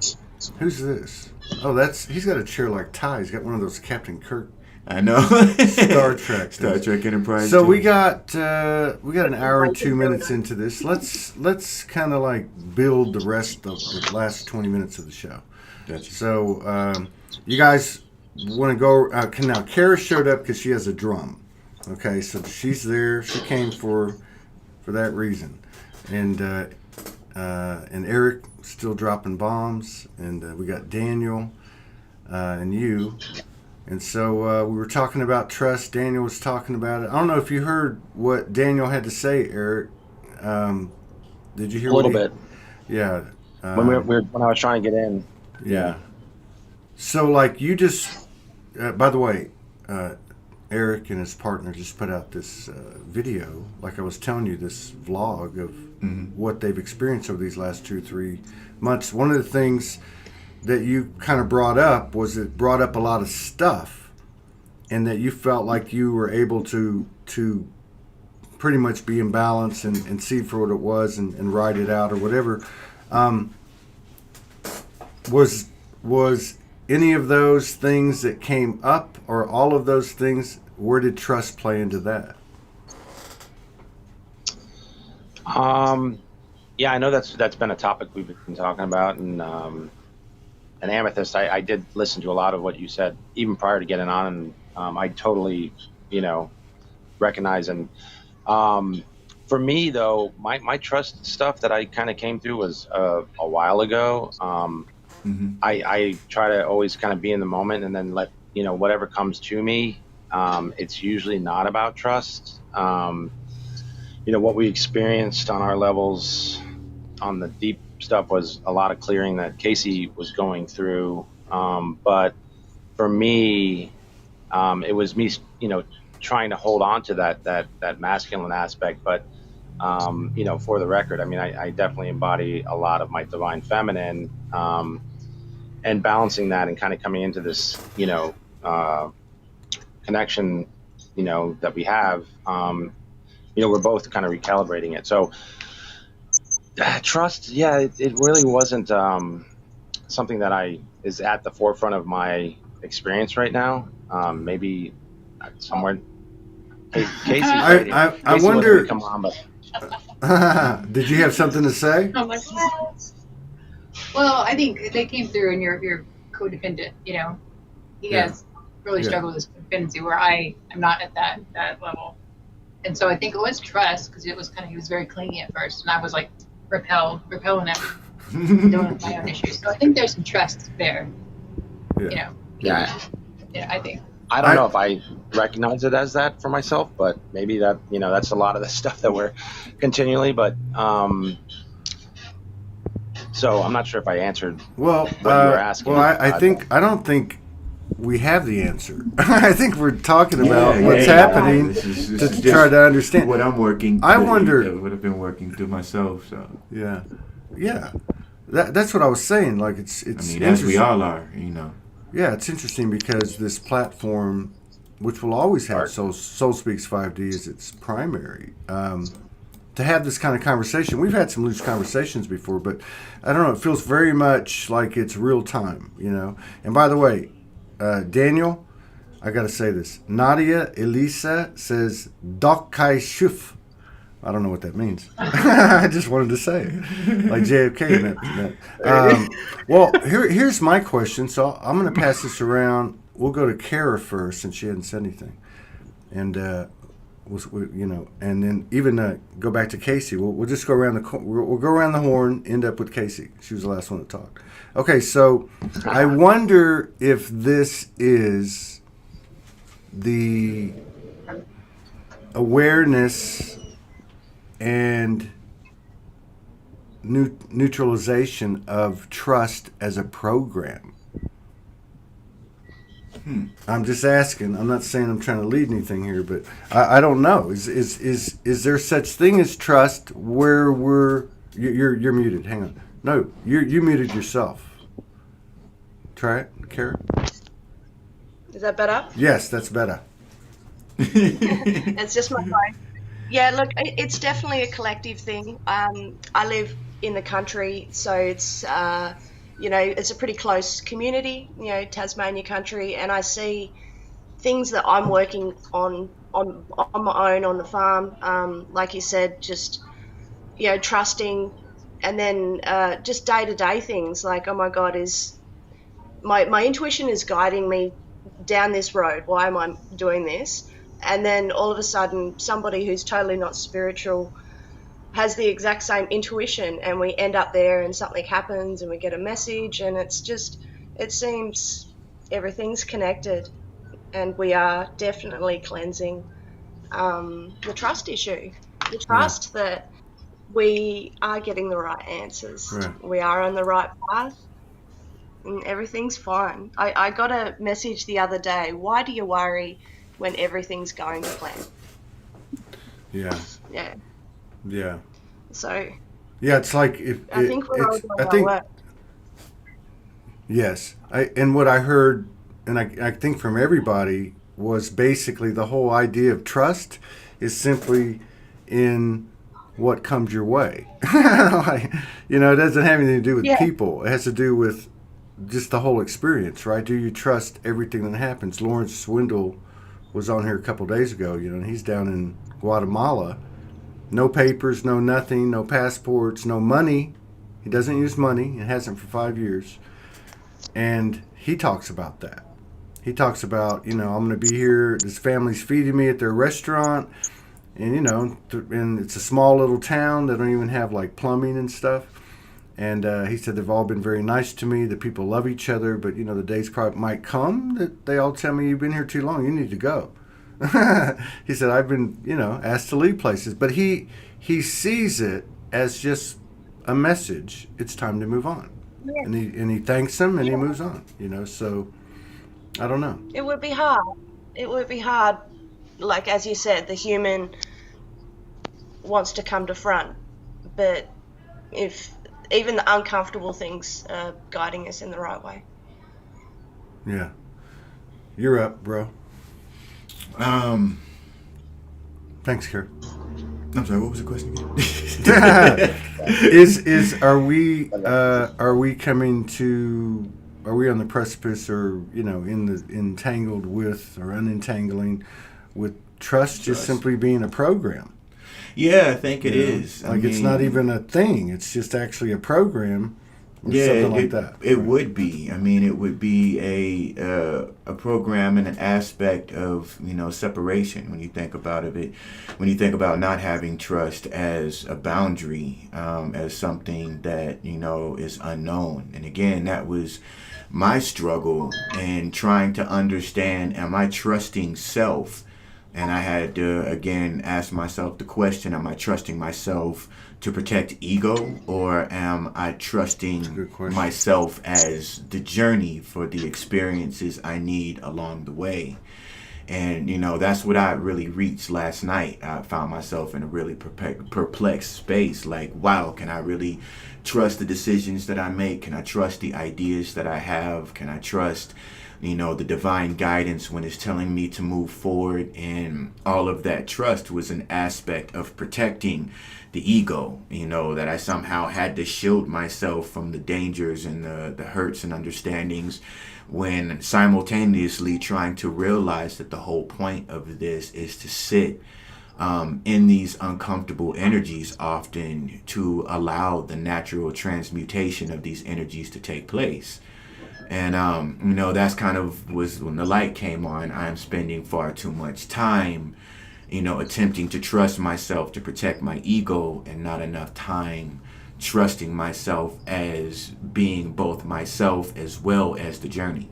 Who's this? Oh, he's got a chair like Ty. He's got one of those Captain Kirk. I know. Star Trek Enterprise. So we got an hour and 2 minutes into this. Let's kind of like build the rest of the last 20 minutes of the show. Gotcha. So you guys want to go? Now Kara showed up because she has a drum. Okay, so she's there. She came for that reason, and Eric still dropping bombs, and we got Daniel and you. And so we were talking about trust. Daniel was talking about it. I don't know if you heard what Daniel had to say, Eric. Did you hear a little bit? Yeah. When I was trying to get in. Yeah. So like you just, by the way, Eric and his partner just put out this video, like I was telling you, this vlog of what they've experienced over these last 2-3 months. One of the things that you kind of brought up was it brought up a lot of stuff, and that you felt like you were able to pretty much be in balance and see for what it was and write it out or whatever. Was any of those things that came up, or all of those things, where did trust play into that? Yeah, I know that's been a topic we've been talking about, and Amethyst, I did listen to a lot of what you said even prior to getting on, and I totally, recognize. And for me though, my trust stuff that I kind of came through was a while ago. I try to always kind of be in the moment, and then let whatever comes to me. It's usually not about trust. What we experienced on our levels on the deep stuff was a lot of clearing that Casey was going through. But for me, it was me, trying to hold on to that masculine aspect. But, for the record, I mean, I definitely embody a lot of my divine feminine, and balancing that and kind of coming into this, connection, that we have, we're both kind of recalibrating it. So trust, yeah, it really wasn't something that is at the forefront of my experience right now. Maybe somewhere. Casey, I wonder. Come on, but did you have something to say? Well, I think they came through in your codependent. You know, he Yeah. has really Yeah. struggled with his codependency, where I am not at that level. And so I think it was trust, because it was kind of, he was very clingy at first, and I was like repelling him, dealing with my own issues. So I think there's some trust there. Yeah. You know. Yeah. Yeah, I think. I don't know if I recognize it as that for myself, but maybe that, you know, that's a lot of the stuff that we're continually, but so I'm not sure if I answered Well, what you were asking. well, I don't think we have the answer. I think we're talking about what's happening This is to just try to understand. what I'm working. I wonder. What I've been working through myself. So Yeah. That's what I was saying. Like it's I mean, as interesting. we all are, you know. Yeah, it's interesting because this platform, which will always have Soul Speaks 5D as its primary, to have this kind of conversation. We've had some loose conversations before, but I don't know. It feels very much like it's real time, you know. And by the way, Daniel, I got to say this. Nadia Elisa says Doc Kai Shuf. I don't know what that means. I just wanted to say it. Like JFK meant. Well, here's my question. So I'm going to pass this around. We'll go to Kara first, since she hadn't said anything. And, you know, and then even go back to Casey. We'll just go around we'll go around the horn, end up with Casey. She was the last one to talk. Okay, so I wonder if this is the awareness and neutralization of trust as a program. I'm just asking. I'm not saying I'm trying to lead anything here, but I don't know. Is there such thing as trust where you're muted? Hang on. No, you muted yourself. Try it, Kara. Is that better? Yes, that's better. It's just my phone. Yeah, look, it's definitely a collective thing. I live in the country, so it's you know, it's a pretty close community, you know, Tasmania country, and I see things that I'm working on my own on the farm. Like you said, just, you know, trusting, and then just day-to-day things like, oh my God, is my intuition is guiding me down this road. Why am I doing this? And then all of a sudden, somebody who's totally not spiritual has the exact same intuition, and we end up there and something happens and we get a message, and it's just, it seems everything's connected, and we are definitely cleansing the trust issue. The trust that we are getting the right answers. Right. We are on the right path. And everything's fine. I got a message the other day. Why do you worry when everything's going to plan? Yeah. Yeah. Yeah. So. Yeah, it's like I think we're all doing our work. Yes, and what I heard, and I think from everybody, was basically the whole idea of trust is simply in what comes your way. Like, you know, it doesn't have anything to do with people. It has to do with just the whole experience, right? Do you trust everything that happens? Lawrence Swindle was on here a couple days ago, you know, and he's down in Guatemala. No papers, no nothing, no passports, no money. He doesn't use money. It hasn't for 5 years. And he talks about that. He talks about, you know, I'm going to be here. This family's feeding me at their restaurant. And, you know, and it's a small little town. They don't even have, like, plumbing and stuff. And he said they've all been very nice to me. The people love each other. But, you know, the days probably might come that they all tell me, you've been here too long. You need to go. He said, I've been, you know, asked to leave places. But he sees it as just a message. It's time to move on. Yeah. And he thanks them and he moves on, you know. So, I don't know. It would be hard. It would be hard. Like, as you said, the human wants to come to front. But if even the uncomfortable things are guiding us in the right way. Yeah. You're up, bro. Thanks, Kara. I'm sorry, what was the question again? Are we coming to, are we on the precipice, or, you know, entangled with, or unentangling with trust just simply being a program? Yeah, I think it is. Like, it's not even a thing. It's just actually a program or Yeah, something like that. it would be. I mean, it would be a program and an aspect of separation when you think about it. When you think about not having trust as a boundary, as something that is unknown. And again, that was my struggle in trying to understand: am I trusting self? And I had to again ask myself the question: am I trusting myself to protect ego, or am I trusting myself as the journey for the experiences I need along the way? And that's what I really reached last night. I found myself in a really perplexed space. Like, wow, can I really trust the decisions that I make? Can I trust the ideas that I have? Can I trust the divine guidance when it's telling me to move forward? And all of that trust was an aspect of protecting the ego, that I somehow had to shield myself from the dangers and the hurts and understandings, when simultaneously trying to realize that the whole point of this is to sit in these uncomfortable energies, often to allow the natural transmutation of these energies to take place. And that's kind of was when the light came on. I'm spending far too much time attempting to trust myself to protect my ego, and not enough time trusting myself as being both myself as well as the journey.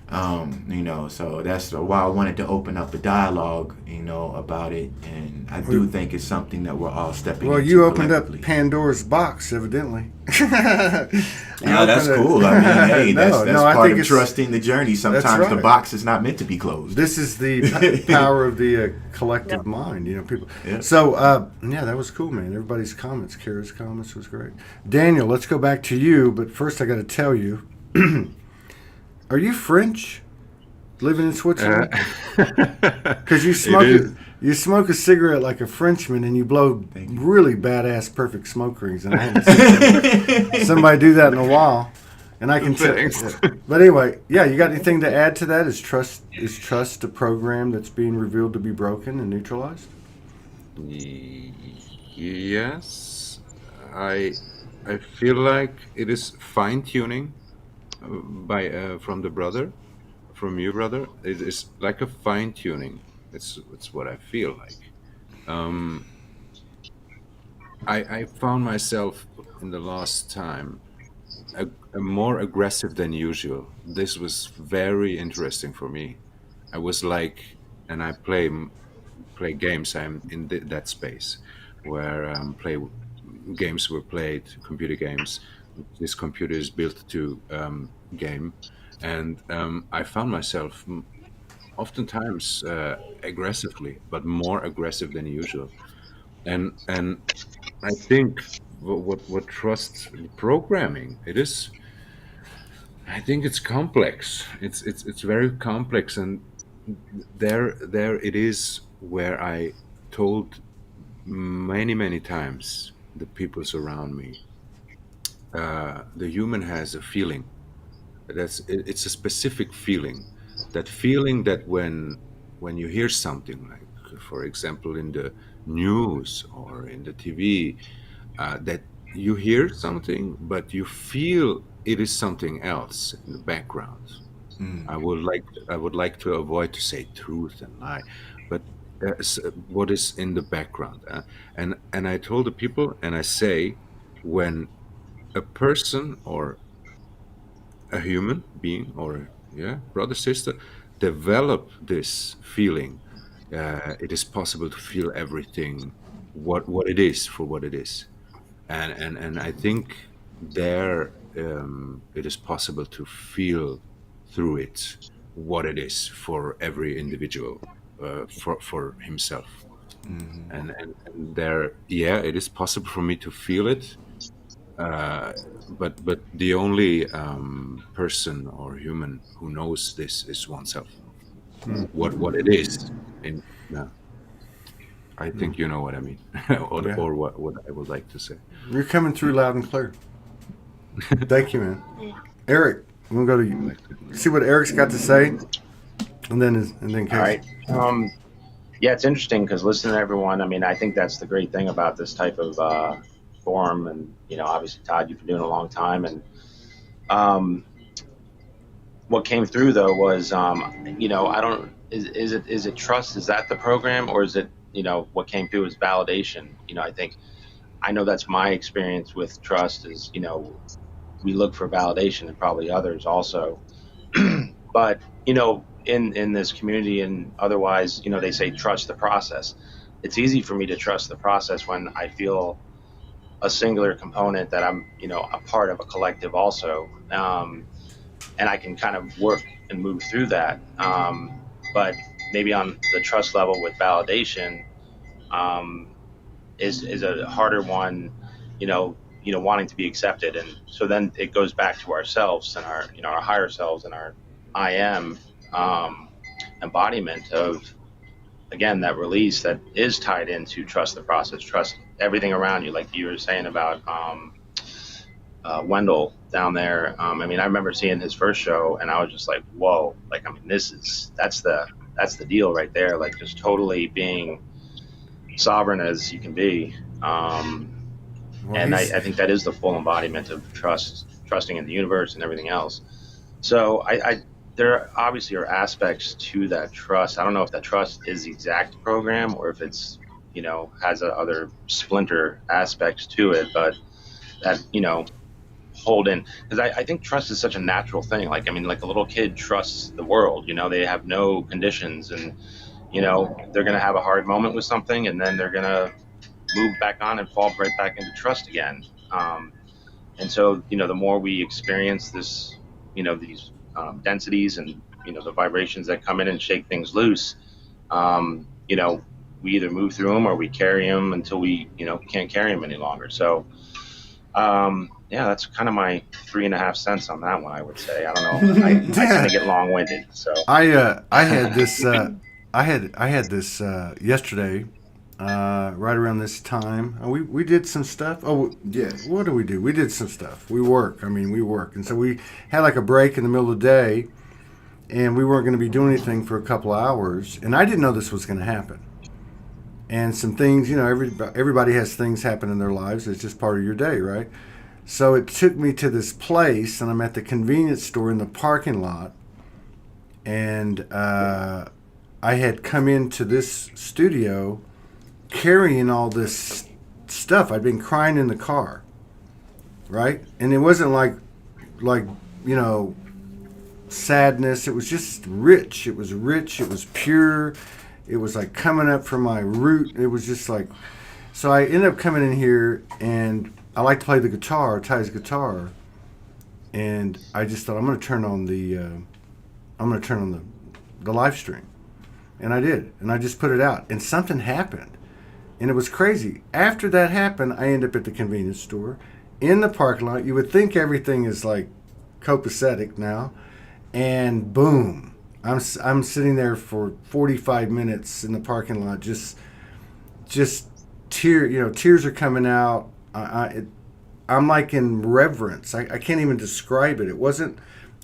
So that's why I wanted to open up a dialogue, about it. And I do think it's something that we're all stepping Well, into you opened up collectively. Pandora's box, evidently. Yeah, that's cool. I mean, hey, that's part of it's trusting the journey. Sometimes the right. box is not meant to be closed. This is the power of the collective mind, people. Yeah. So, that was cool, man. Everybody's comments, Kara's comments was great. Daniel, let's go back to you, but first I got to tell you, are you French? Living in Switzerland? Because you smoke a cigarette like a Frenchman, and you blow really badass perfect smoke rings, and I haven't seen somebody do that in a while. And I can tell. But anyway, yeah, you got anything to add to that? Is trust a program that's being revealed to be broken and neutralized? Yes, I feel like it is fine tuning from you, brother. It is like a fine tuning. It's what I feel like. I found myself in the last time a more aggressive than usual. This was very interesting for me. I was like, and I play games. I'm in that space where games were played, computer games. This computer is built to game, and I found myself oftentimes aggressively, but more aggressive than usual. And I think what trust programming it is. I think it's complex. It's very complex, and there it is where I told many times the peoples around me. The human has a feeling. It's a specific feeling. That feeling that when you hear something, like for example in the news or in the TV, that you hear something, but you feel it is something else in the background. I would like to avoid to say truth and lie, but what is in the background? And I told the people, and I say, when a person or a human being or brother sister develop this feeling, it is possible to feel everything what it is for what it is, and I think there it is possible to feel through it what it is for every individual, for himself. And there, it is possible for me to feel it, but the only person or human who knows this is oneself. What it is, in I think you know what I mean, or what I would like to say. You're coming through loud and clear. Thank you, man. Eric, I'm gonna go to you. See what Eric's got to say, and then Casey. All right. Yeah, it's interesting because listening to everyone, I mean, I think that's the great thing about this type of forum, and obviously Todd, you've been doing it a long time, and um, what came through though was I don't is it trust? Is that the program, or is it what came through is validation? I know that's my experience with trust is we look for validation, and probably others also. But in this community and otherwise, they say trust the process. It's easy for me to trust the process when I feel a singular component that I'm a part of a collective also, and I can kind of work and move through that. But maybe on the trust level with validation, is a harder one, wanting to be accepted. And so then it goes back to ourselves and our our higher selves and our I am embodiment of, again, that release that is tied into trust the process, trust everything around you, like you were saying about Wendell down there. I remember seeing his first show, and I was just like, whoa, that's the deal right there, like just totally being sovereign as you can be. And I think that is the full embodiment of trusting in the universe and everything else. So there obviously are aspects to that trust. I don't know if that trust is the exact program or if it's, has other splinter aspects to it, but that, hold in, because I think trust is such a natural thing. Like a little kid trusts the world, they have no conditions, and, they're going to have a hard moment with something, and then they're going to move back on and fall right back into trust again. And so, the more we experience this, these densities and, the vibrations that come in and shake things loose, we either move through them or we carry them until we, can't carry them any longer. So, that's kind of my 3.5 cents on that one, I would say. I don't know. I kind of get long-winded. So I had this I had this yesterday, right around this time. We did some stuff. Oh, Yes. what do? We did some stuff. We work. And so we had like a break in the middle of the day, and we weren't going to be doing anything for a couple of hours. And I didn't know this was going to happen. And some things, everybody has things happen in their lives. It's just part of your day, right? So it took me to this place, and I'm at the convenience store in the parking lot, and I had come into this studio carrying all this stuff. I'd been crying in the car, right? And it wasn't like sadness. It was just rich. It was rich. It was pure. It was like coming up from my root. It was just like, so I ended up coming in here, and I like to play the guitar, Ty's guitar, and I just thought I'm going to turn on the live stream, and I did, and I just put it out, and something happened, and it was crazy. After that happened, I ended up at the convenience store, in the parking lot. You would think everything is like copacetic now, and boom. I'm sitting there for 45 minutes in the parking lot, just tears are coming out. I'm like in reverence. I can't even describe it. It wasn't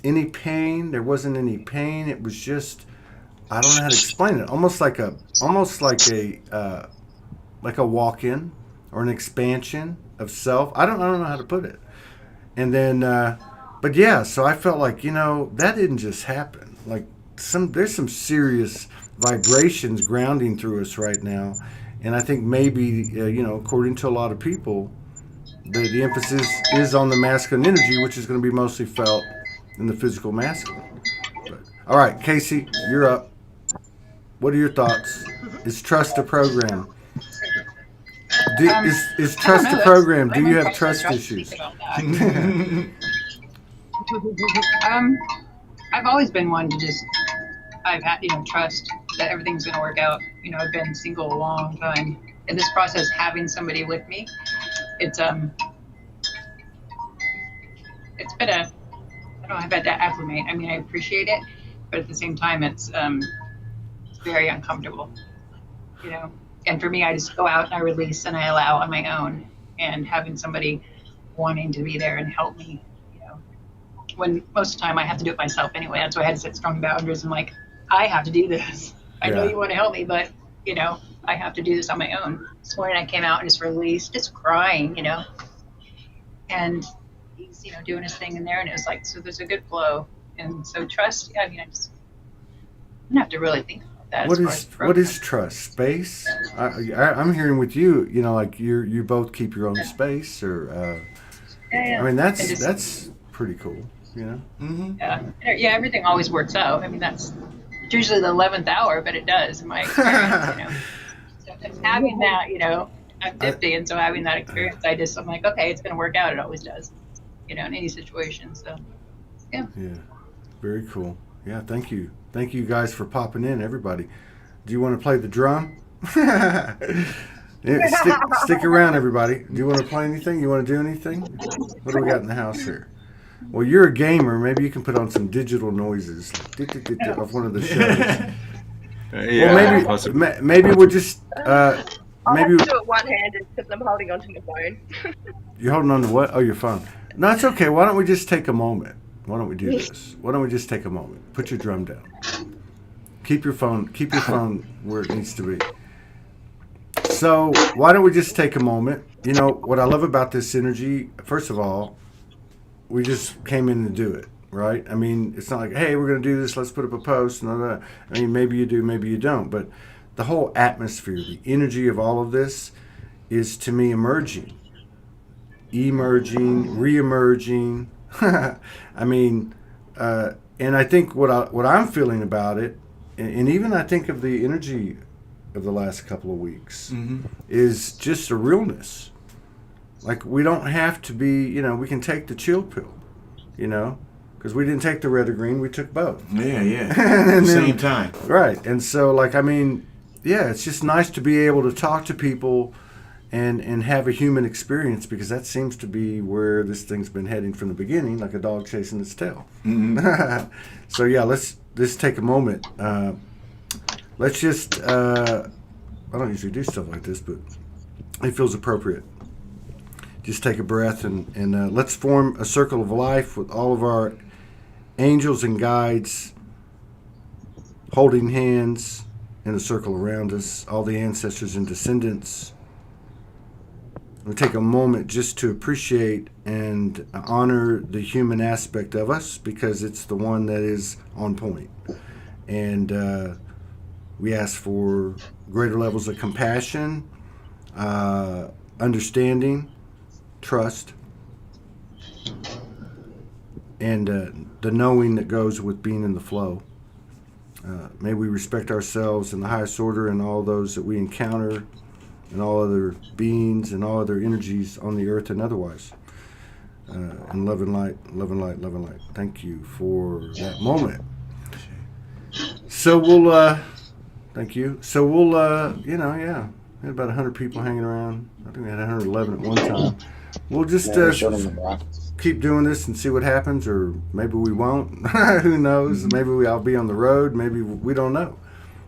any pain. There wasn't any pain. It was just, I don't know how to explain it. Almost like a walk-in or an expansion of self. I don't know how to put it. And then, but yeah. So I felt like that didn't just happen. Like there's some serious vibrations grounding through us right now, and I think maybe according to a lot of people, the emphasis is on the masculine energy, which is going to be mostly felt in the physical masculine. But, all right, Casey, you're up. What are your thoughts? Is trust a program? Is trust a program? Do you have trust issues? I've always been one to just, I've had, trust that everything's going to work out. I've been single a long time. In this process, having somebody with me, it's been I don't know, I've had to acclimate. I appreciate it, but at the same time, it's very uncomfortable, And for me, I just go out and I release and I allow on my own, and having somebody wanting to be there and help me, when most of the time I have to do it myself anyway. That's why I had to set strong boundaries. I'm like, I have to do this. I know you want to help me, but I have to do this on my own. This morning I came out and just released, just crying, and he's, doing his thing in there, and it was like, so there's a good flow. And so trust, I mean, I don't have to really think about that. What is trust? Space? I'm hearing with you, like you both keep your own space, or Yeah. I mean that's pretty cool, Mm-hmm. Yeah, everything always works out. I mean, it's usually the 11th hour, but it does in my experience, So having that, I'm 50, and so having that experience, I'm like, okay, it's going to work out. It always does, in any situation. So, yeah. Yeah, very cool. Yeah, thank you guys for popping in, everybody. Do you want to play the drum? Yeah, stick around, everybody. Do you want to play anything? You want to do anything? What do we got in the house here? Well, you're a gamer. Maybe you can put on some digital noises of one of the shows. Yeah, well, maybe we'll just I'll have to do it one-handed because I'm holding onto my phone. You're holding on to what? Oh, your phone. No, it's okay. Why don't we just take a moment? Why don't we do this? Why don't we just take a moment? Put your drum down. Keep your phone where it needs to be. So why don't we just take a moment? What I love about this energy, first of all, we just came in to do it, right? I mean, it's not like, hey, we're going to do this, let's put up a post. And all that. I mean, maybe you do, maybe you don't. But the whole atmosphere, the energy of all of this is, to me, emerging, re-emerging. I mean, and I think what I'm feeling about it, and even I think of the energy of the last couple of weeks, is just a realness. Like, we don't have to be, we can take the chill pill, because we didn't take the red or green, we took both. Yeah. And Same time. Right. And so, it's just nice to be able to talk to people and have a human experience, because that seems to be where this thing's been heading from the beginning, like a dog chasing its tail. Mm-hmm. So, yeah, let's just take a moment. Let's just, I don't usually do stuff like this, but it feels appropriate. Just take a breath and let's form a circle of life with all of our angels and guides holding hands in a circle around us, all the ancestors and descendants. We'll take a moment just to appreciate and honor the human aspect of us, because it's the one that is on point. And we ask for greater levels of compassion, understanding, trust, and the knowing that goes with being in the flow. May we respect ourselves in the highest order and all those that we encounter, and all other beings and all other energies on the earth and otherwise. And love and light, love and light, love and light. Thank you for that moment. So we'll, thank you. So we'll, we had about 100 people hanging around. I think we had 111 at one time. We'll just keep doing this and see what happens, or maybe we won't. Who knows? Maybe I'll be on the road. Maybe we don't know.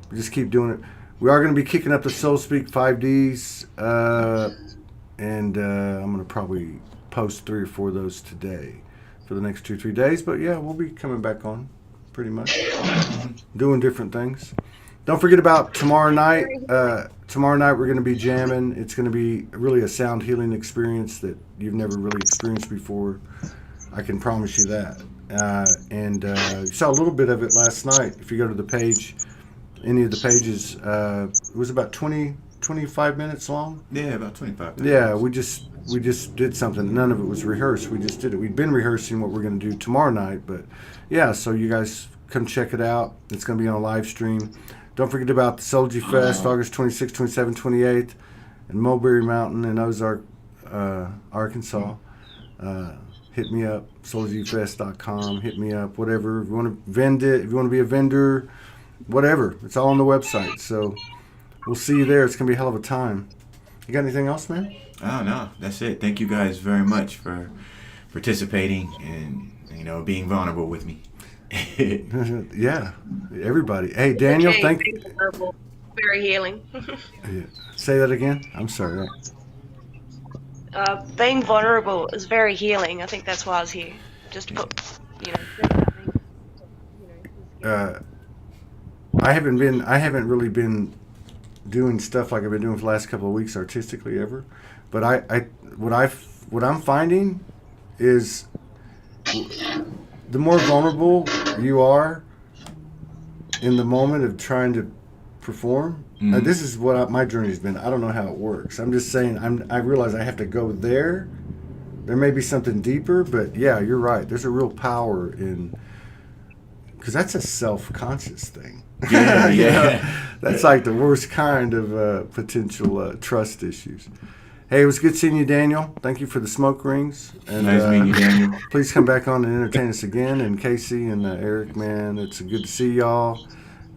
We just keep doing it. We are going to be kicking up the Soul Speak 5Ds, and I'm going to probably post 3 or 4 of those today for the next 2-3 days. But yeah, we'll be coming back on pretty much, doing different things. Don't forget about tomorrow night. Tomorrow night we're going to be jamming. It's going to be really a sound healing experience that you've never really experienced before. I can promise you that. And you saw a little bit of it last night. If you go to the page, any of the pages, it was about 25 minutes long. Yeah, about 25 minutes. Yeah, we just did something. None of it was rehearsed. We just did it. We'd been rehearsing what we're going to do tomorrow night, but yeah, so you guys come check it out. It's going to be on a live stream. Don't forget about the Soulogy Fest, August 26th, 27th, 28th, in Mulberry Mountain in Ozark, Arkansas. Hit me up, SoulogyFest.com. Hit me up, whatever. If you want to vend it, if you want to be a vendor, whatever. It's all on the website. So we'll see you there. It's going to be a hell of a time. You got anything else, man? Oh, no. That's it. Thank you guys very much for participating and, being vulnerable with me. Yeah, everybody. Hey, Daniel, thank you. Very healing. Yeah. Say that again. I'm sorry. Being vulnerable is very healing. I think that's why I was here. Just to put, I haven't really been doing stuff like I've been doing for the last couple of weeks artistically ever. But what I'm finding is the more vulnerable you are in the moment of trying to perform. Now, this is what my journey has been. I don't know how it works. I'm just saying. I realize I have to go there. There may be something deeper, but yeah, you're right. There's a real power in, because that's a self-conscious thing. Yeah, You know? yeah. That's like the worst kind of potential trust issues. Hey, it was good seeing you, Daniel. Thank you for the smoke rings. And, Nice meeting you, Daniel. Please come back on and entertain us again. And Casey and Eric, man, it's good to see y'all.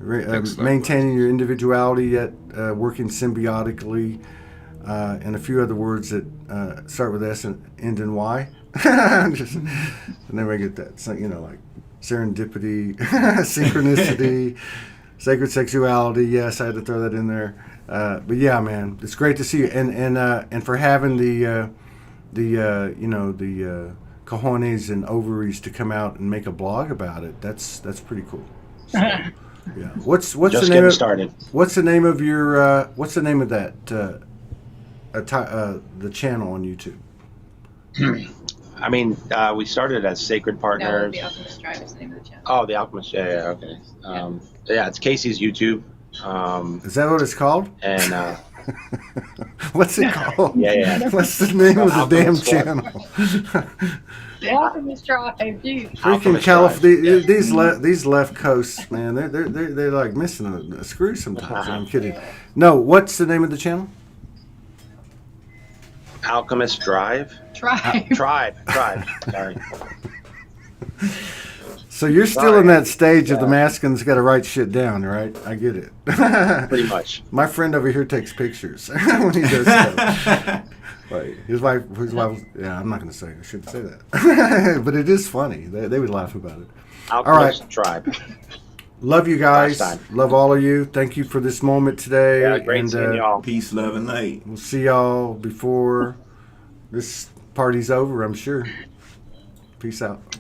Maintaining your individuality yet working symbiotically. And a few other words that start with S and end in Y. And then we get that, so, like serendipity, synchronicity, sacred sexuality. Yes, I had to throw that in there. But yeah, man, it's great to see you, and for having the cojones and ovaries to come out and make a blog about it. That's pretty cool. So, yeah. What's Just the name getting of, started. What's the name of your what's the name of that the channel on YouTube? I mean, we started as Sacred No, Partners. the Alchemist Drive is the name of the channel. Oh, the Alchemist. Yeah, okay. It's Casey's YouTube. Is that what it's called? And What's it called? Yeah. What's the name of the damn Alchemist Drive. channel? The Alchemist Drive, dude. Freaking Alchemist California! Drive. These left coasts, man, they're like missing a screw sometimes. I'm kidding. No, what's the name of the channel? Alchemist Drive. Tribe. Tribe. Sorry. So you're still in that stage of the masculine's got to write shit down, right? I get it. Pretty much. My friend over here takes pictures when he does stuff. Like his wife, yeah, I'm not going to say. I shouldn't say that, but it is funny. They would laugh about it. Alchemist Tribe. Love you guys. Last time. Love all of you. Thank you for this moment today. Yeah, great and, seeing y'all. Peace, love, and light. We'll see y'all before this party's over, I'm sure. Peace out.